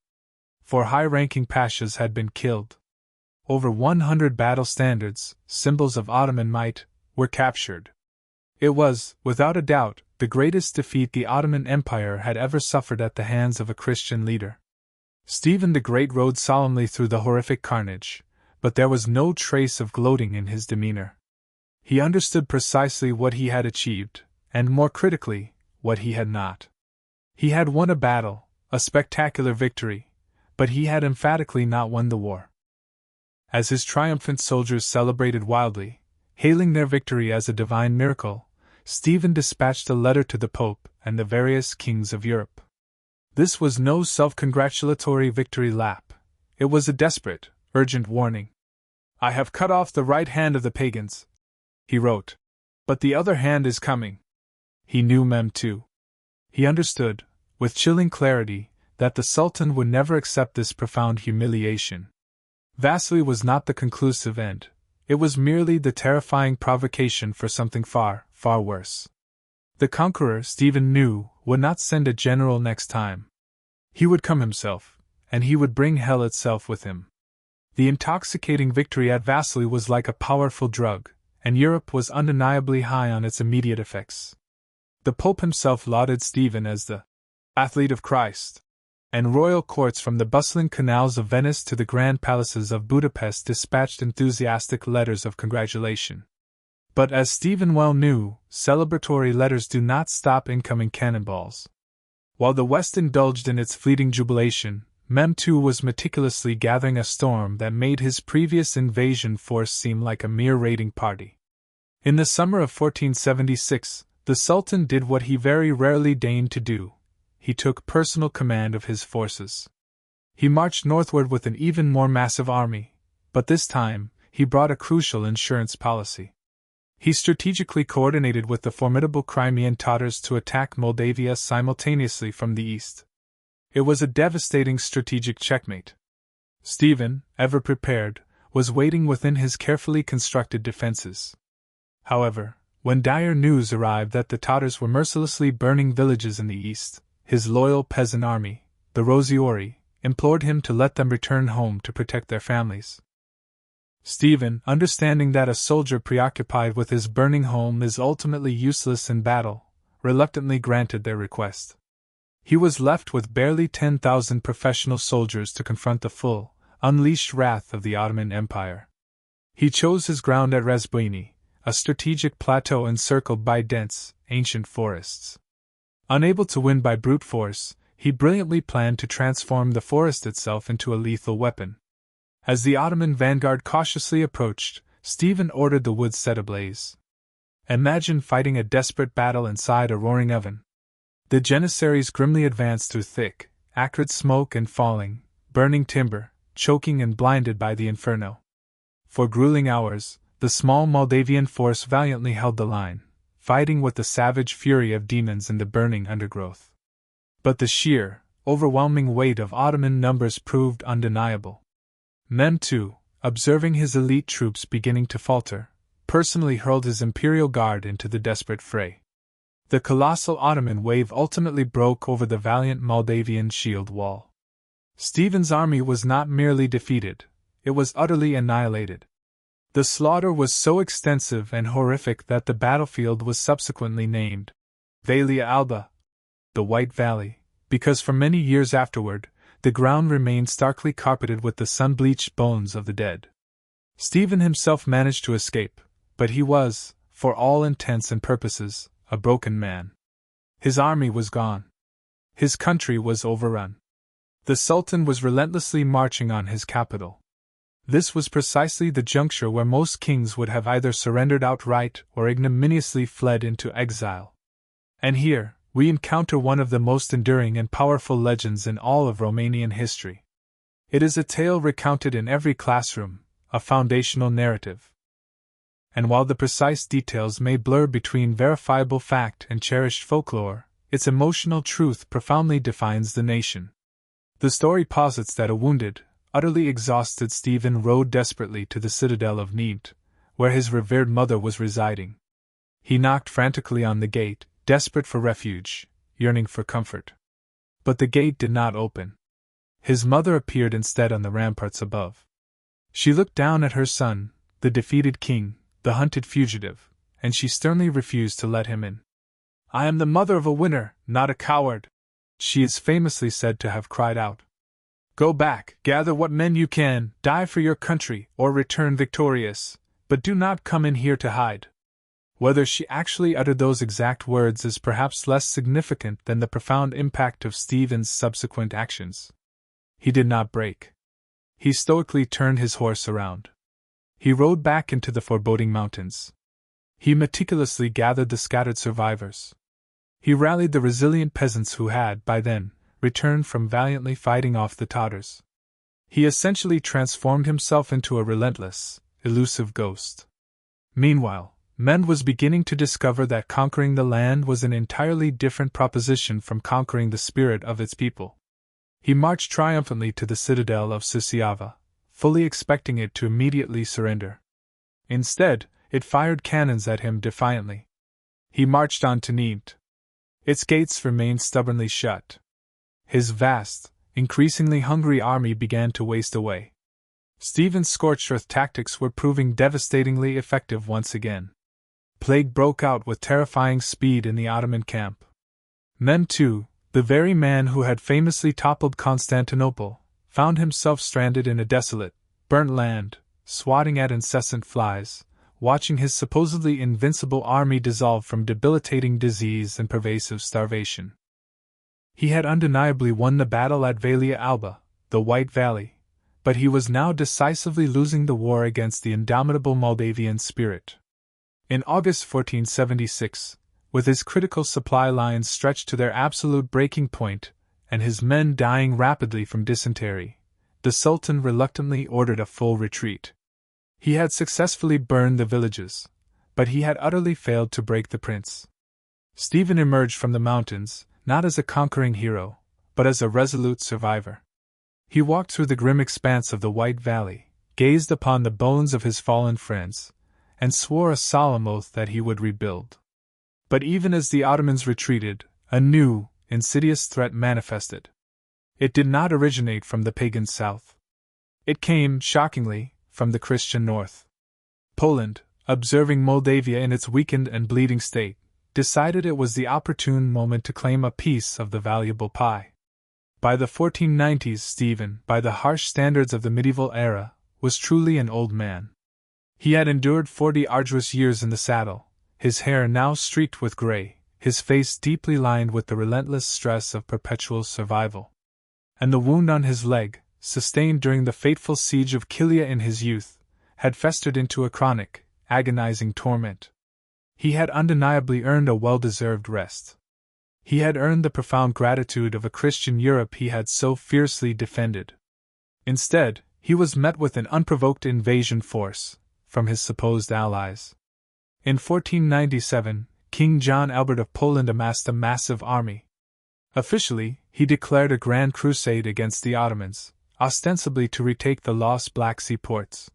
4 high-ranking pashas had been killed. Over 100 battle standards, symbols of Ottoman might, were captured. It was, without a doubt, the greatest defeat the Ottoman Empire had ever suffered at the hands of a Christian leader. Stephen the Great rode solemnly through the horrific carnage, but there was no trace of gloating in his demeanor. He understood precisely what he had achieved, and more critically, what he had not. He had won a battle, a spectacular victory, but he had emphatically not won the war. As his triumphant soldiers celebrated wildly, hailing their victory as a divine miracle, Stephen dispatched a letter to the Pope and the various kings of Europe. This was no self-congratulatory victory lap. It was a desperate, urgent warning. "I have cut off the right hand of the pagans," he wrote, "but the other hand is coming." He knew Mehmed too. He understood, with chilling clarity, that the Sultan would never accept this profound humiliation. Vaslui was not the conclusive end. It was merely the terrifying provocation for something far, far worse. The conqueror, Stephen knew, would not send a general next time. He would come himself, and he would bring hell itself with him. The intoxicating victory at Vaslui was like a powerful drug, and Europe was undeniably high on its immediate effects. The Pope himself lauded Stephen as the athlete of Christ, and royal courts from the bustling canals of Venice to the grand palaces of Budapest dispatched enthusiastic letters of congratulation. But as Stephen well knew, celebratory letters do not stop incoming cannonballs. While the West indulged in its fleeting jubilation, Mehmed II was meticulously gathering a storm that made his previous invasion force seem like a mere raiding party. In the summer of 1476, the Sultan did what he very rarely deigned to do: he took personal command of his forces. He marched northward with an even more massive army, but this time, he brought a crucial insurance policy. He strategically coordinated with the formidable Crimean Tatars to attack Moldavia simultaneously from the east. It was a devastating strategic checkmate. Stephen, ever prepared, was waiting within his carefully constructed defenses. However, when dire news arrived that the Tatars were mercilessly burning villages in the east, his loyal peasant army, the Rosiori, implored him to let them return home to protect their families. Stephen, understanding that a soldier preoccupied with his burning home is ultimately useless in battle, reluctantly granted their request. He was left with barely 10,000 professional soldiers to confront the full, unleashed wrath of the Ottoman Empire. He chose his ground at Razbuini, a strategic plateau encircled by dense, ancient forests. Unable to win by brute force, he brilliantly planned to transform the forest itself into a lethal weapon. As the Ottoman vanguard cautiously approached, Stephen ordered the woods set ablaze. Imagine fighting a desperate battle inside a roaring oven. The Janissaries grimly advanced through thick, acrid smoke and falling, burning timber, choking and blinded by the inferno. For grueling hours, the small Moldavian force valiantly held the line, fighting with the savage fury of demons in the burning undergrowth. But the sheer, overwhelming weight of Ottoman numbers proved undeniable. Mehmed II, observing his elite troops beginning to falter, personally hurled his imperial guard into the desperate fray. The colossal Ottoman wave ultimately broke over the valiant Moldavian shield wall. Stephen's army was not merely defeated, it was utterly annihilated. The slaughter was so extensive and horrific that the battlefield was subsequently named Valia Alba, the White Valley, because for many years afterward, the ground remained starkly carpeted with the sun-bleached bones of the dead. Stephen himself managed to escape, but he was, for all intents and purposes, a broken man. His army was gone. His country was overrun. The Sultan was relentlessly marching on his capital. This was precisely the juncture where most kings would have either surrendered outright or ignominiously fled into exile. And here, we encounter one of the most enduring and powerful legends in all of Romanian history. It is a tale recounted in every classroom, a foundational narrative. And while the precise details may blur between verifiable fact and cherished folklore, its emotional truth profoundly defines the nation. The story posits that a wounded, utterly exhausted Stephen rode desperately to the citadel of Niemt, where his revered mother was residing. He knocked frantically on the gate, desperate for refuge, yearning for comfort. But the gate did not open. His mother appeared instead on the ramparts above. She looked down at her son, the defeated king, the hunted fugitive, and she sternly refused to let him in. "I am the mother of a winner, not a coward," she is famously said to have cried out. "Go back, gather what men you can, die for your country, or return victorious, but do not come in here to hide." Whether she actually uttered those exact words is perhaps less significant than the profound impact of Stephen's subsequent actions. He did not break. He stoically turned his horse around. He rode back into the foreboding mountains. He meticulously gathered the scattered survivors. He rallied the resilient peasants who had, by then, returned from valiantly fighting off the Tatars. He essentially transformed himself into a relentless, elusive ghost. Meanwhile, Mehmed was beginning to discover that conquering the land was an entirely different proposition from conquering the spirit of its people. He marched triumphantly to the citadel of Suceava, fully expecting it to immediately surrender. Instead, it fired cannons at him defiantly. He marched on to Niemt. Its gates remained stubbornly shut. His vast, increasingly hungry army began to waste away. Stephen's scorched-earth tactics were proving devastatingly effective once again. Plague broke out with terrifying speed in the Ottoman camp. Mehmed II, the very man who had famously toppled Constantinople, found himself stranded in a desolate, burnt land, swatting at incessant flies, watching his supposedly invincible army dissolve from debilitating disease and pervasive starvation. He had undeniably won the battle at Valia Alba, the White Valley, but he was now decisively losing the war against the indomitable Moldavian spirit. In August 1476, with his critical supply lines stretched to their absolute breaking point, and his men dying rapidly from dysentery, the Sultan reluctantly ordered a full retreat. He had successfully burned the villages, but he had utterly failed to break the prince. Stephen emerged from the mountains, not as a conquering hero, but as a resolute survivor. He walked through the grim expanse of the White Valley, gazed upon the bones of his fallen friends, and swore a solemn oath that he would rebuild. But even as the Ottomans retreated, a new, insidious threat manifested. It did not originate from the pagan south. It came, shockingly, from the Christian north. Poland, observing Moldavia in its weakened and bleeding state, decided it was the opportune moment to claim a piece of the valuable pie. By the 1490s, Stephen, by the harsh standards of the medieval era, was truly an old man. He had endured 40 arduous years in the saddle, his hair now streaked with gray, his face deeply lined with the relentless stress of perpetual survival. And the wound on his leg, sustained during the fateful siege of Kilia in his youth, had festered into a chronic, agonizing torment. He had undeniably earned a well-deserved rest. He had earned the profound gratitude of a Christian Europe he had so fiercely defended. Instead, he was met with an unprovoked invasion force, from his supposed allies. In 1497, King John Albert of Poland amassed a massive army. Officially, he declared a grand crusade against the Ottomans, ostensibly to retake the lost Black Sea ports.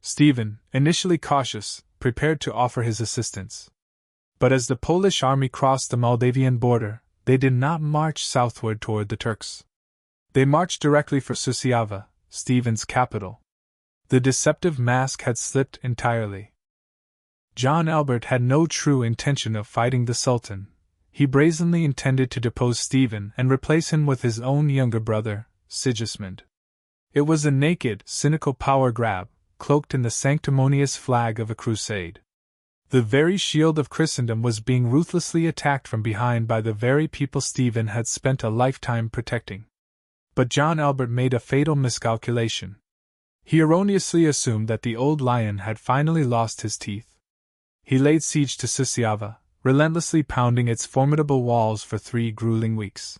Stephen, initially cautious, prepared to offer his assistance. But as the Polish army crossed the Moldavian border, they did not march southward toward the Turks. They marched directly for Suceava, Stephen's capital. The deceptive mask had slipped entirely. John Albert had no true intention of fighting the Sultan. He brazenly intended to depose Stephen and replace him with his own younger brother, Sigismund. It was a naked, cynical power grab, cloaked in the sanctimonious flag of a crusade. The very shield of Christendom was being ruthlessly attacked from behind by the very people Stephen had spent a lifetime protecting. But John Albert made a fatal miscalculation. He erroneously assumed that the old lion had finally lost his teeth. He laid siege to Suceava, relentlessly pounding its formidable walls for 3 grueling weeks.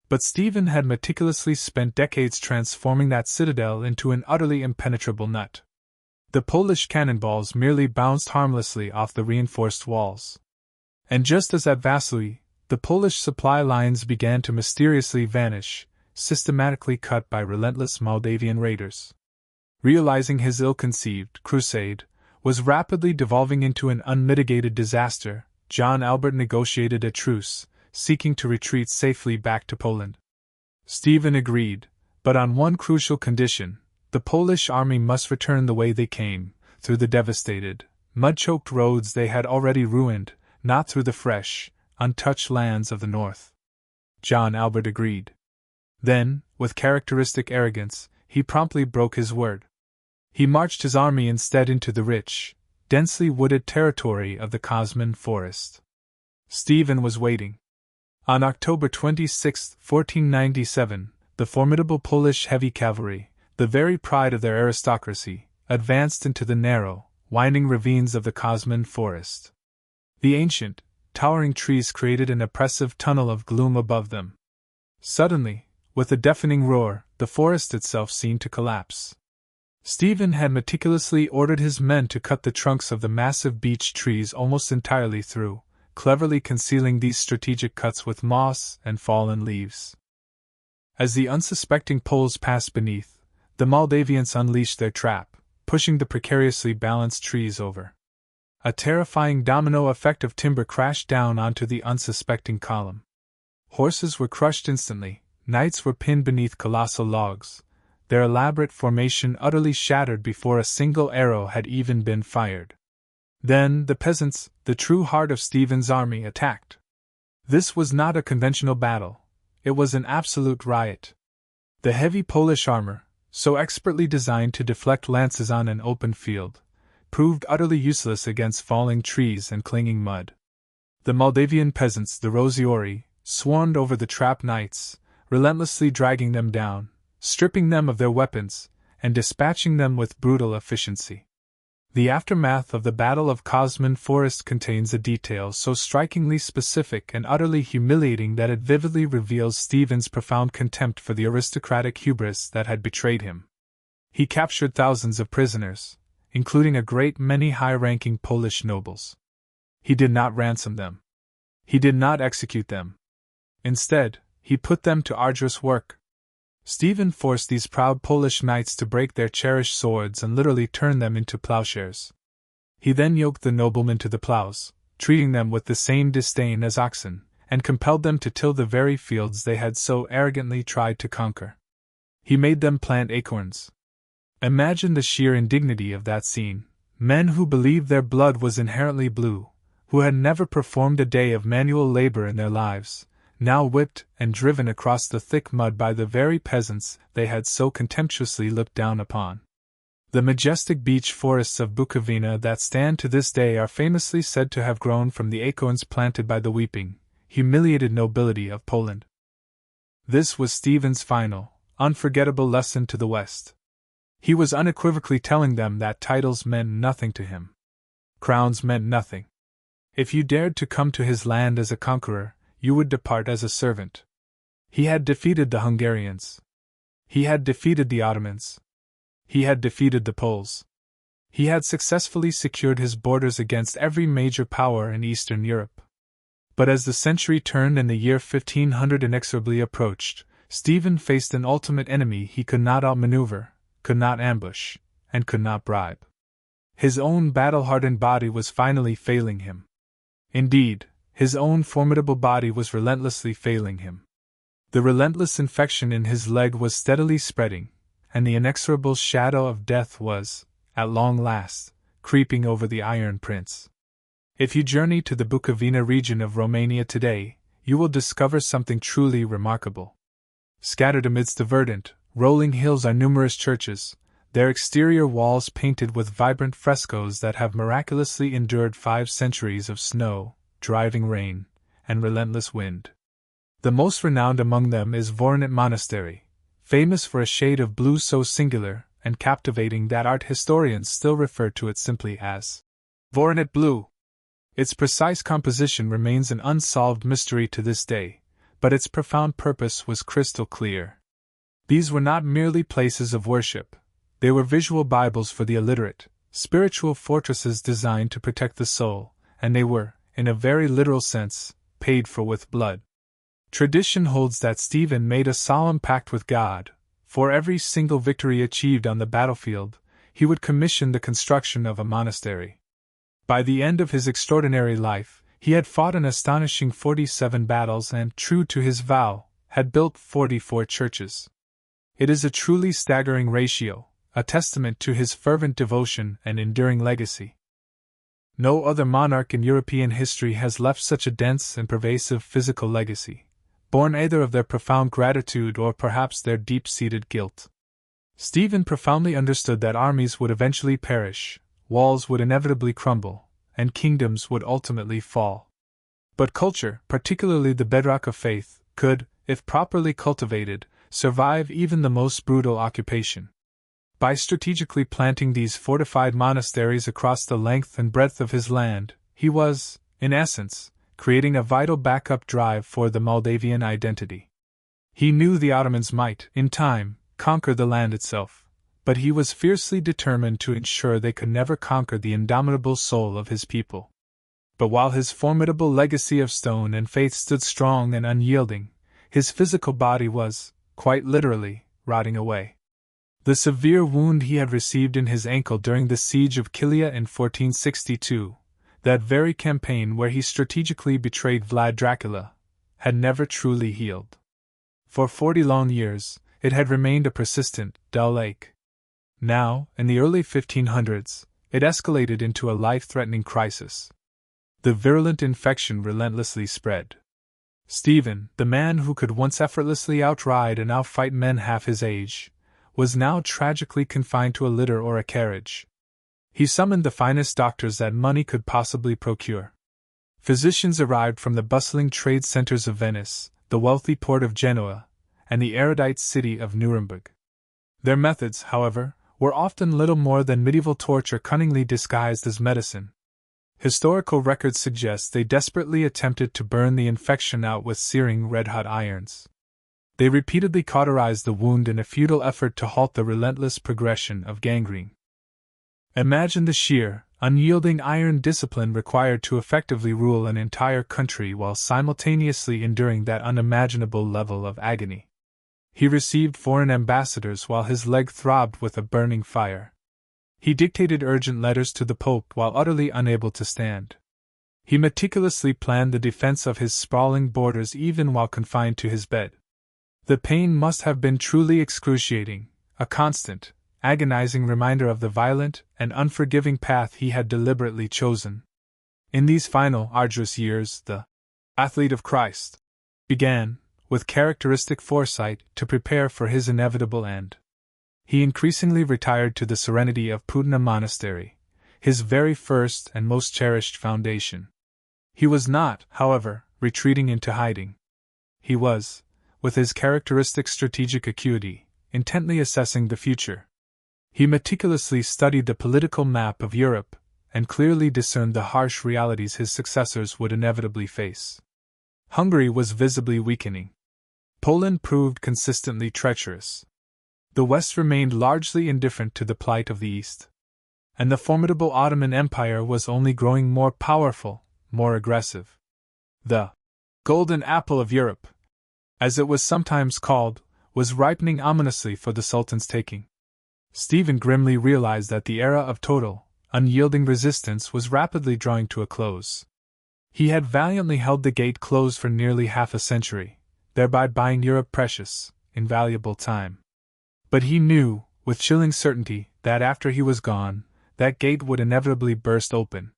But Stephen had meticulously spent decades transforming that citadel into an utterly impenetrable nut. The Polish cannonballs merely bounced harmlessly off the reinforced walls. And just as at Vaslui, the Polish supply lines began to mysteriously vanish, systematically cut by relentless Moldavian raiders. Realizing his ill-conceived crusade was rapidly devolving into an unmitigated disaster, John Albert negotiated a truce, seeking to retreat safely back to Poland. Stephen agreed, but on one crucial condition: the Polish army must return the way they came, through the devastated, mud-choked roads they had already ruined, not through the fresh, untouched lands of the north. John Albert agreed. Then, with characteristic arrogance, he promptly broke his word. He marched his army instead into the rich, densely wooded territory of the Kosman forest. Stephen was waiting. On October 26, 1497, the formidable Polish heavy cavalry, the very pride of their aristocracy, advanced into the narrow, winding ravines of the Kosman forest. The ancient, towering trees created an oppressive tunnel of gloom above them. Suddenly, with a deafening roar, the forest itself seemed to collapse. Stephen had meticulously ordered his men to cut the trunks of the massive beech trees almost entirely through, cleverly concealing these strategic cuts with moss and fallen leaves. As the unsuspecting Poles passed beneath, the Moldavians unleashed their trap, pushing the precariously balanced trees over. A terrifying domino effect of timber crashed down onto the unsuspecting column. Horses were crushed instantly, knights were pinned beneath colossal logs, their elaborate formation utterly shattered before a single arrow had even been fired. Then the peasants, the true heart of Stephen's army, attacked. This was not a conventional battle, it was an absolute riot. The heavy Polish armor, so expertly designed to deflect lances on an open field, proved utterly useless against falling trees and clinging mud. The Moldavian peasants, the Rosiori, swarmed over the trapped knights, relentlessly dragging them down, stripping them of their weapons, and dispatching them with brutal efficiency. The aftermath of the Battle of Cosman Forest contains a detail so strikingly specific and utterly humiliating that it vividly reveals Stephen's profound contempt for the aristocratic hubris that had betrayed him. He captured thousands of prisoners, including a great many high-ranking Polish nobles. He did not ransom them. He did not execute them. Instead, he put them to arduous work. Stephen forced these proud Polish knights to break their cherished swords and literally turn them into plowshares. He then yoked the noblemen to the plows, treating them with the same disdain as oxen, and compelled them to till the very fields they had so arrogantly tried to conquer. He made them plant acorns. Imagine the sheer indignity of that scene. Men who believed their blood was inherently blue, who had never performed a day of manual labor in their lives, now whipped and driven across the thick mud by the very peasants they had so contemptuously looked down upon. The majestic beech forests of Bukovina that stand to this day are famously said to have grown from the acorns planted by the weeping, humiliated nobility of Poland. This was Stephen's final, unforgettable lesson to the West. He was unequivocally telling them that titles meant nothing to him. Crowns meant nothing. If you dared to come to his land as a conqueror, you would depart as a servant. He had defeated the Hungarians. He had defeated the Ottomans. He had defeated the Poles. He had successfully secured his borders against every major power in Eastern Europe. But as the century turned and the year 1500 inexorably approached, Stephen faced an ultimate enemy he could not outmaneuver, could not ambush, and could not bribe. His own battle-hardened body was finally failing him. Indeed, his own formidable body was relentlessly failing him. The relentless infection in his leg was steadily spreading, and the inexorable shadow of death was, at long last, creeping over the Iron Prince. If you journey to the Bukovina region of Romania today, you will discover something truly remarkable. Scattered amidst the verdant, rolling hills are numerous churches, their exterior walls painted with vibrant frescoes that have miraculously endured 5 centuries of snow, driving rain, and relentless wind. The most renowned among them is Vornet Monastery, famous for a shade of blue so singular and captivating that art historians still refer to it simply as Vornet blue. Its precise composition remains an unsolved mystery to this day, but its profound purpose was crystal clear. These were not merely places of worship. They were visual Bibles for the illiterate, spiritual fortresses designed to protect the soul, and they were, in a very literal sense, paid for with blood. Tradition holds that Stephen made a solemn pact with God. For every single victory achieved on the battlefield, he would commission the construction of a monastery. By the end of his extraordinary life, he had fought an astonishing 47 battles and, true to his vow, had built 44 churches. It is a truly staggering ratio, a testament to his fervent devotion and enduring legacy. No other monarch in European history has left such a dense and pervasive physical legacy, born either of their profound gratitude or perhaps their deep-seated guilt. Stephen profoundly understood that armies would eventually perish, walls would inevitably crumble, and kingdoms would ultimately fall. But culture, particularly the bedrock of faith, could, if properly cultivated, survive even the most brutal occupation. By strategically planting these fortified monasteries across the length and breadth of his land, he was, in essence, creating a vital backup drive for the Moldavian identity. He knew the Ottomans might, in time, conquer the land itself, but he was fiercely determined to ensure they could never conquer the indomitable soul of his people. But while his formidable legacy of stone and faith stood strong and unyielding, his physical body was, quite literally, rotting away. The severe wound he had received in his ankle during the siege of Kilia in 1462, that very campaign where he strategically betrayed Vlad Dracula, had never truly healed. For 40 long years, it had remained a persistent, dull ache. Now, in the early 1500s, it escalated into a life-threatening crisis. The virulent infection relentlessly spread. Stephen, the man who could once effortlessly outride and outfight men half his age, was now tragically confined to a litter or a carriage. He summoned the finest doctors that money could possibly procure. Physicians arrived from the bustling trade centers of Venice, the wealthy port of Genoa, and the erudite city of Nuremberg. Their methods, however, were often little more than medieval torture cunningly disguised as medicine. Historical records suggest they desperately attempted to burn the infection out with searing red-hot irons. They repeatedly cauterized the wound in a futile effort to halt the relentless progression of gangrene. Imagine the sheer, unyielding iron discipline required to effectively rule an entire country while simultaneously enduring that unimaginable level of agony. He received foreign ambassadors while his leg throbbed with a burning fire. He dictated urgent letters to the Pope while utterly unable to stand. He meticulously planned the defense of his sprawling borders even while confined to his bed. The pain must have been truly excruciating, a constant, agonizing reminder of the violent and unforgiving path he had deliberately chosen. In these final, arduous years, the athlete of Christ began, with characteristic foresight, to prepare for his inevitable end. He increasingly retired to the serenity of Pudna Monastery, his very first and most cherished foundation. He was not, however, retreating into hiding. He was, with his characteristic strategic acuity, intently assessing the future. He meticulously studied the political map of Europe, and clearly discerned the harsh realities his successors would inevitably face. Hungary was visibly weakening. Poland proved consistently treacherous. The West remained largely indifferent to the plight of the East. And the formidable Ottoman Empire was only growing more powerful, more aggressive. The golden apple of Europe, as it was sometimes called, was ripening ominously for the Sultan's taking. Stephen grimly realized that the era of total, unyielding resistance was rapidly drawing to a close. He had valiantly held the gate closed for nearly half a century, thereby buying Europe precious, invaluable time. But he knew, with chilling certainty, that after he was gone, that gate would inevitably burst open.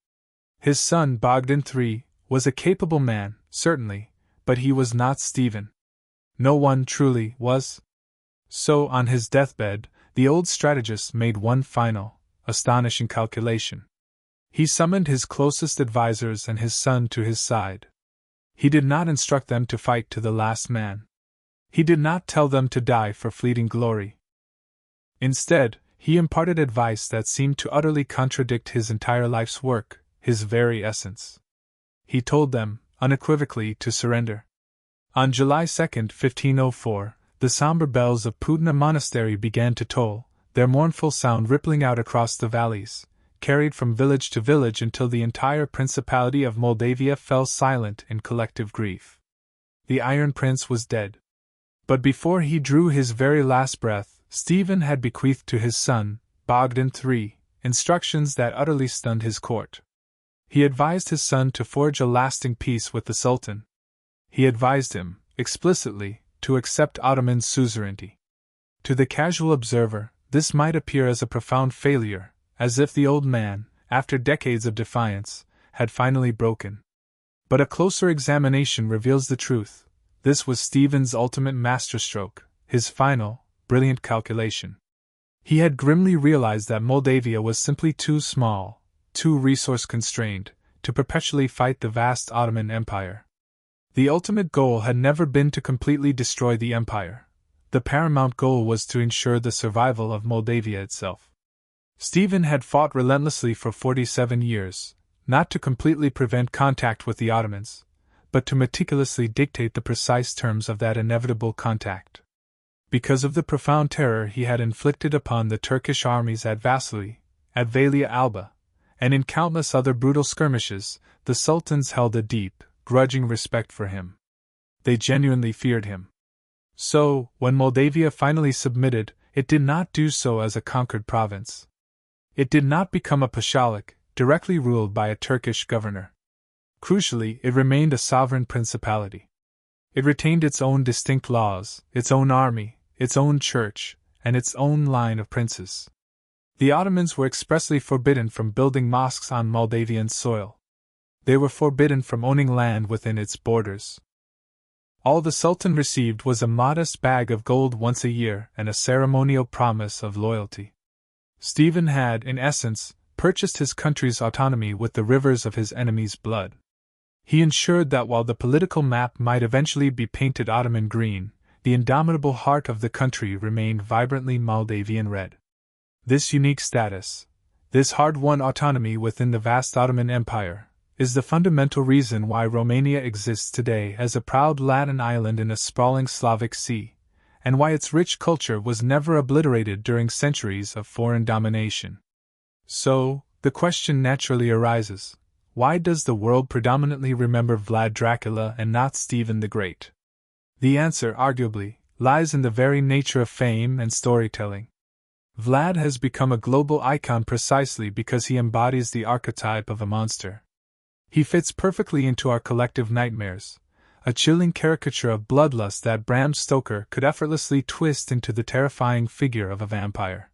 His son Bogdan III was a capable man, certainly, but he was not Stephen. No one truly was. So, on his deathbed, the old strategist made one final, astonishing calculation. He summoned his closest advisers and his son to his side. He did not instruct them to fight to the last man. He did not tell them to die for fleeting glory. Instead, he imparted advice that seemed to utterly contradict his entire life's work, his very essence. He told them, unequivocally, to surrender. On July 2, 1504, the somber bells of Pudna Monastery began to toll, their mournful sound rippling out across the valleys, carried from village to village until the entire Principality of Moldavia fell silent in collective grief. The Iron Prince was dead. But before he drew his very last breath, Stephen had bequeathed to his son, Bogdan III, instructions that utterly stunned his court. He advised his son to forge a lasting peace with the Sultan. He advised him, explicitly, to accept Ottoman suzerainty. To the casual observer, this might appear as a profound failure, as if the old man, after decades of defiance, had finally broken. But a closer examination reveals the truth. This was Stephen's ultimate masterstroke, his final, brilliant calculation. He had grimly realized that Moldavia was simply too small, too resource-constrained, to perpetually fight the vast Ottoman Empire. The ultimate goal had never been to completely destroy the empire. The paramount goal was to ensure the survival of Moldavia itself. Stephen had fought relentlessly for 47 years, not to completely prevent contact with the Ottomans, but to meticulously dictate the precise terms of that inevitable contact. Because of the profound terror he had inflicted upon the Turkish armies at Vaslui, at Valia Alba, and in countless other brutal skirmishes, the Sultans held a deep, grudging respect for him. They genuinely feared him. So, when Moldavia finally submitted, it did not do so as a conquered province. It did not become a pashalik, directly ruled by a Turkish governor. Crucially, it remained a sovereign principality. It retained its own distinct laws, its own army, its own church, and its own line of princes. The Ottomans were expressly forbidden from building mosques on Moldavian soil. They were forbidden from owning land within its borders. All the Sultan received was a modest bag of gold once a year and a ceremonial promise of loyalty. Stephen had, in essence, purchased his country's autonomy with the rivers of his enemy's blood. He ensured that while the political map might eventually be painted Ottoman green, the indomitable heart of the country remained vibrantly Moldavian red. This unique status, this hard-won autonomy within the vast Ottoman Empire, is the fundamental reason why Romania exists today as a proud Latin island in a sprawling Slavic sea, and why its rich culture was never obliterated during centuries of foreign domination. So, the question naturally arises, why does the world predominantly remember Vlad Dracula and not Stephen the Great? The answer, arguably, lies in the very nature of fame and storytelling. Vlad has become a global icon precisely because he embodies the archetype of a monster. He fits perfectly into our collective nightmares, a chilling caricature of bloodlust that Bram Stoker could effortlessly twist into the terrifying figure of a vampire.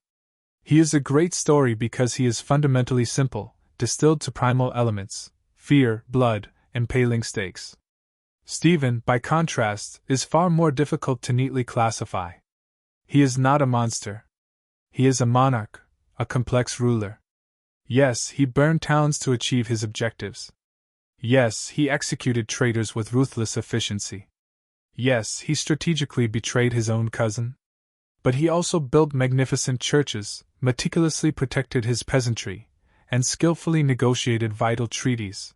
He is a great story because he is fundamentally simple, distilled to primal elements: fear, blood, impaling stakes. Stephen, by contrast, is far more difficult to neatly classify. He is not a monster. He is a monarch, a complex ruler. Yes, he burned towns to achieve his objectives. Yes, he executed traitors with ruthless efficiency. Yes, he strategically betrayed his own cousin. But he also built magnificent churches, meticulously protected his peasantry, and skillfully negotiated vital treaties.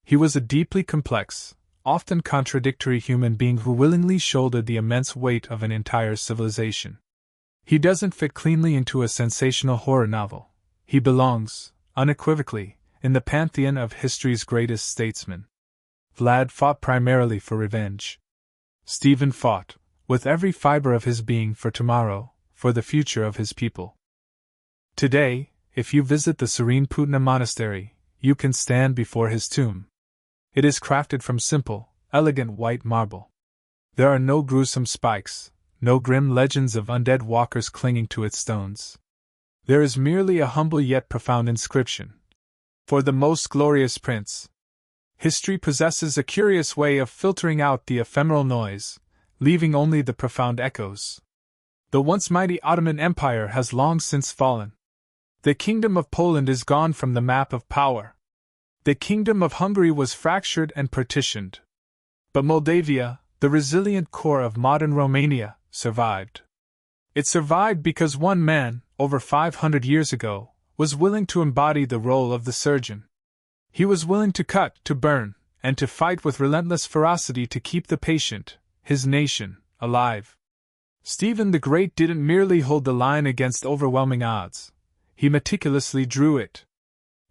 He was a deeply complex, often contradictory human being who willingly shouldered the immense weight of an entire civilization. He doesn't fit cleanly into a sensational horror novel. He belongs, unequivocally, in the pantheon of history's greatest statesmen. Vlad fought primarily for revenge. Stephen fought, with every fiber of his being, for tomorrow, for the future of his people. Today, if you visit the serene Putna Monastery, you can stand before his tomb. It is crafted from simple, elegant white marble. There are no gruesome spikes, no grim legends of undead walkers clinging to its stones. There is merely a humble yet profound inscription: "For the most glorious prince." History possesses a curious way of filtering out the ephemeral noise, leaving only the profound echoes. The once mighty Ottoman Empire has long since fallen. The Kingdom of Poland is gone from the map of power. The Kingdom of Hungary was fractured and partitioned. But Moldavia, the resilient core of modern Romania, survived. It survived because one man, over 500 years ago, was willing to embody the role of the surgeon. He was willing to cut, to burn, and to fight with relentless ferocity to keep the patient, his nation, alive. Stephen the Great didn't merely hold the line against overwhelming odds. He meticulously drew it.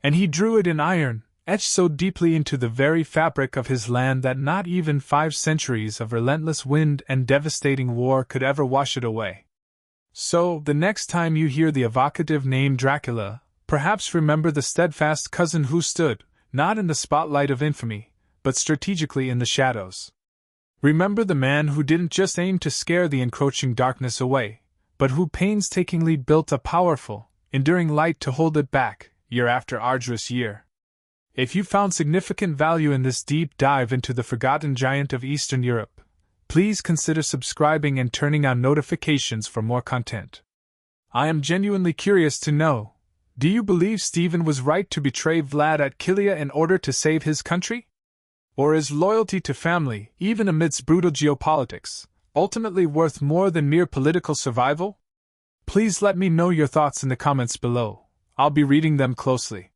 And he drew it in iron, etched so deeply into the very fabric of his land that not even 5 centuries of relentless wind and devastating war could ever wash it away. So, the next time you hear the evocative name Dracula, perhaps remember the steadfast cousin who stood, not in the spotlight of infamy, but strategically in the shadows. Remember the man who didn't just aim to scare the encroaching darkness away, but who painstakingly built a powerful, enduring light to hold it back, year after arduous year. If you found significant value in this deep dive into the forgotten giant of Eastern Europe, please consider subscribing and turning on notifications for more content. I am genuinely curious to know, do you believe Stephen was right to betray Vlad at Kilia in order to save his country? Or is loyalty to family, even amidst brutal geopolitics, ultimately worth more than mere political survival? Please let me know your thoughts in the comments below. I'll be reading them closely.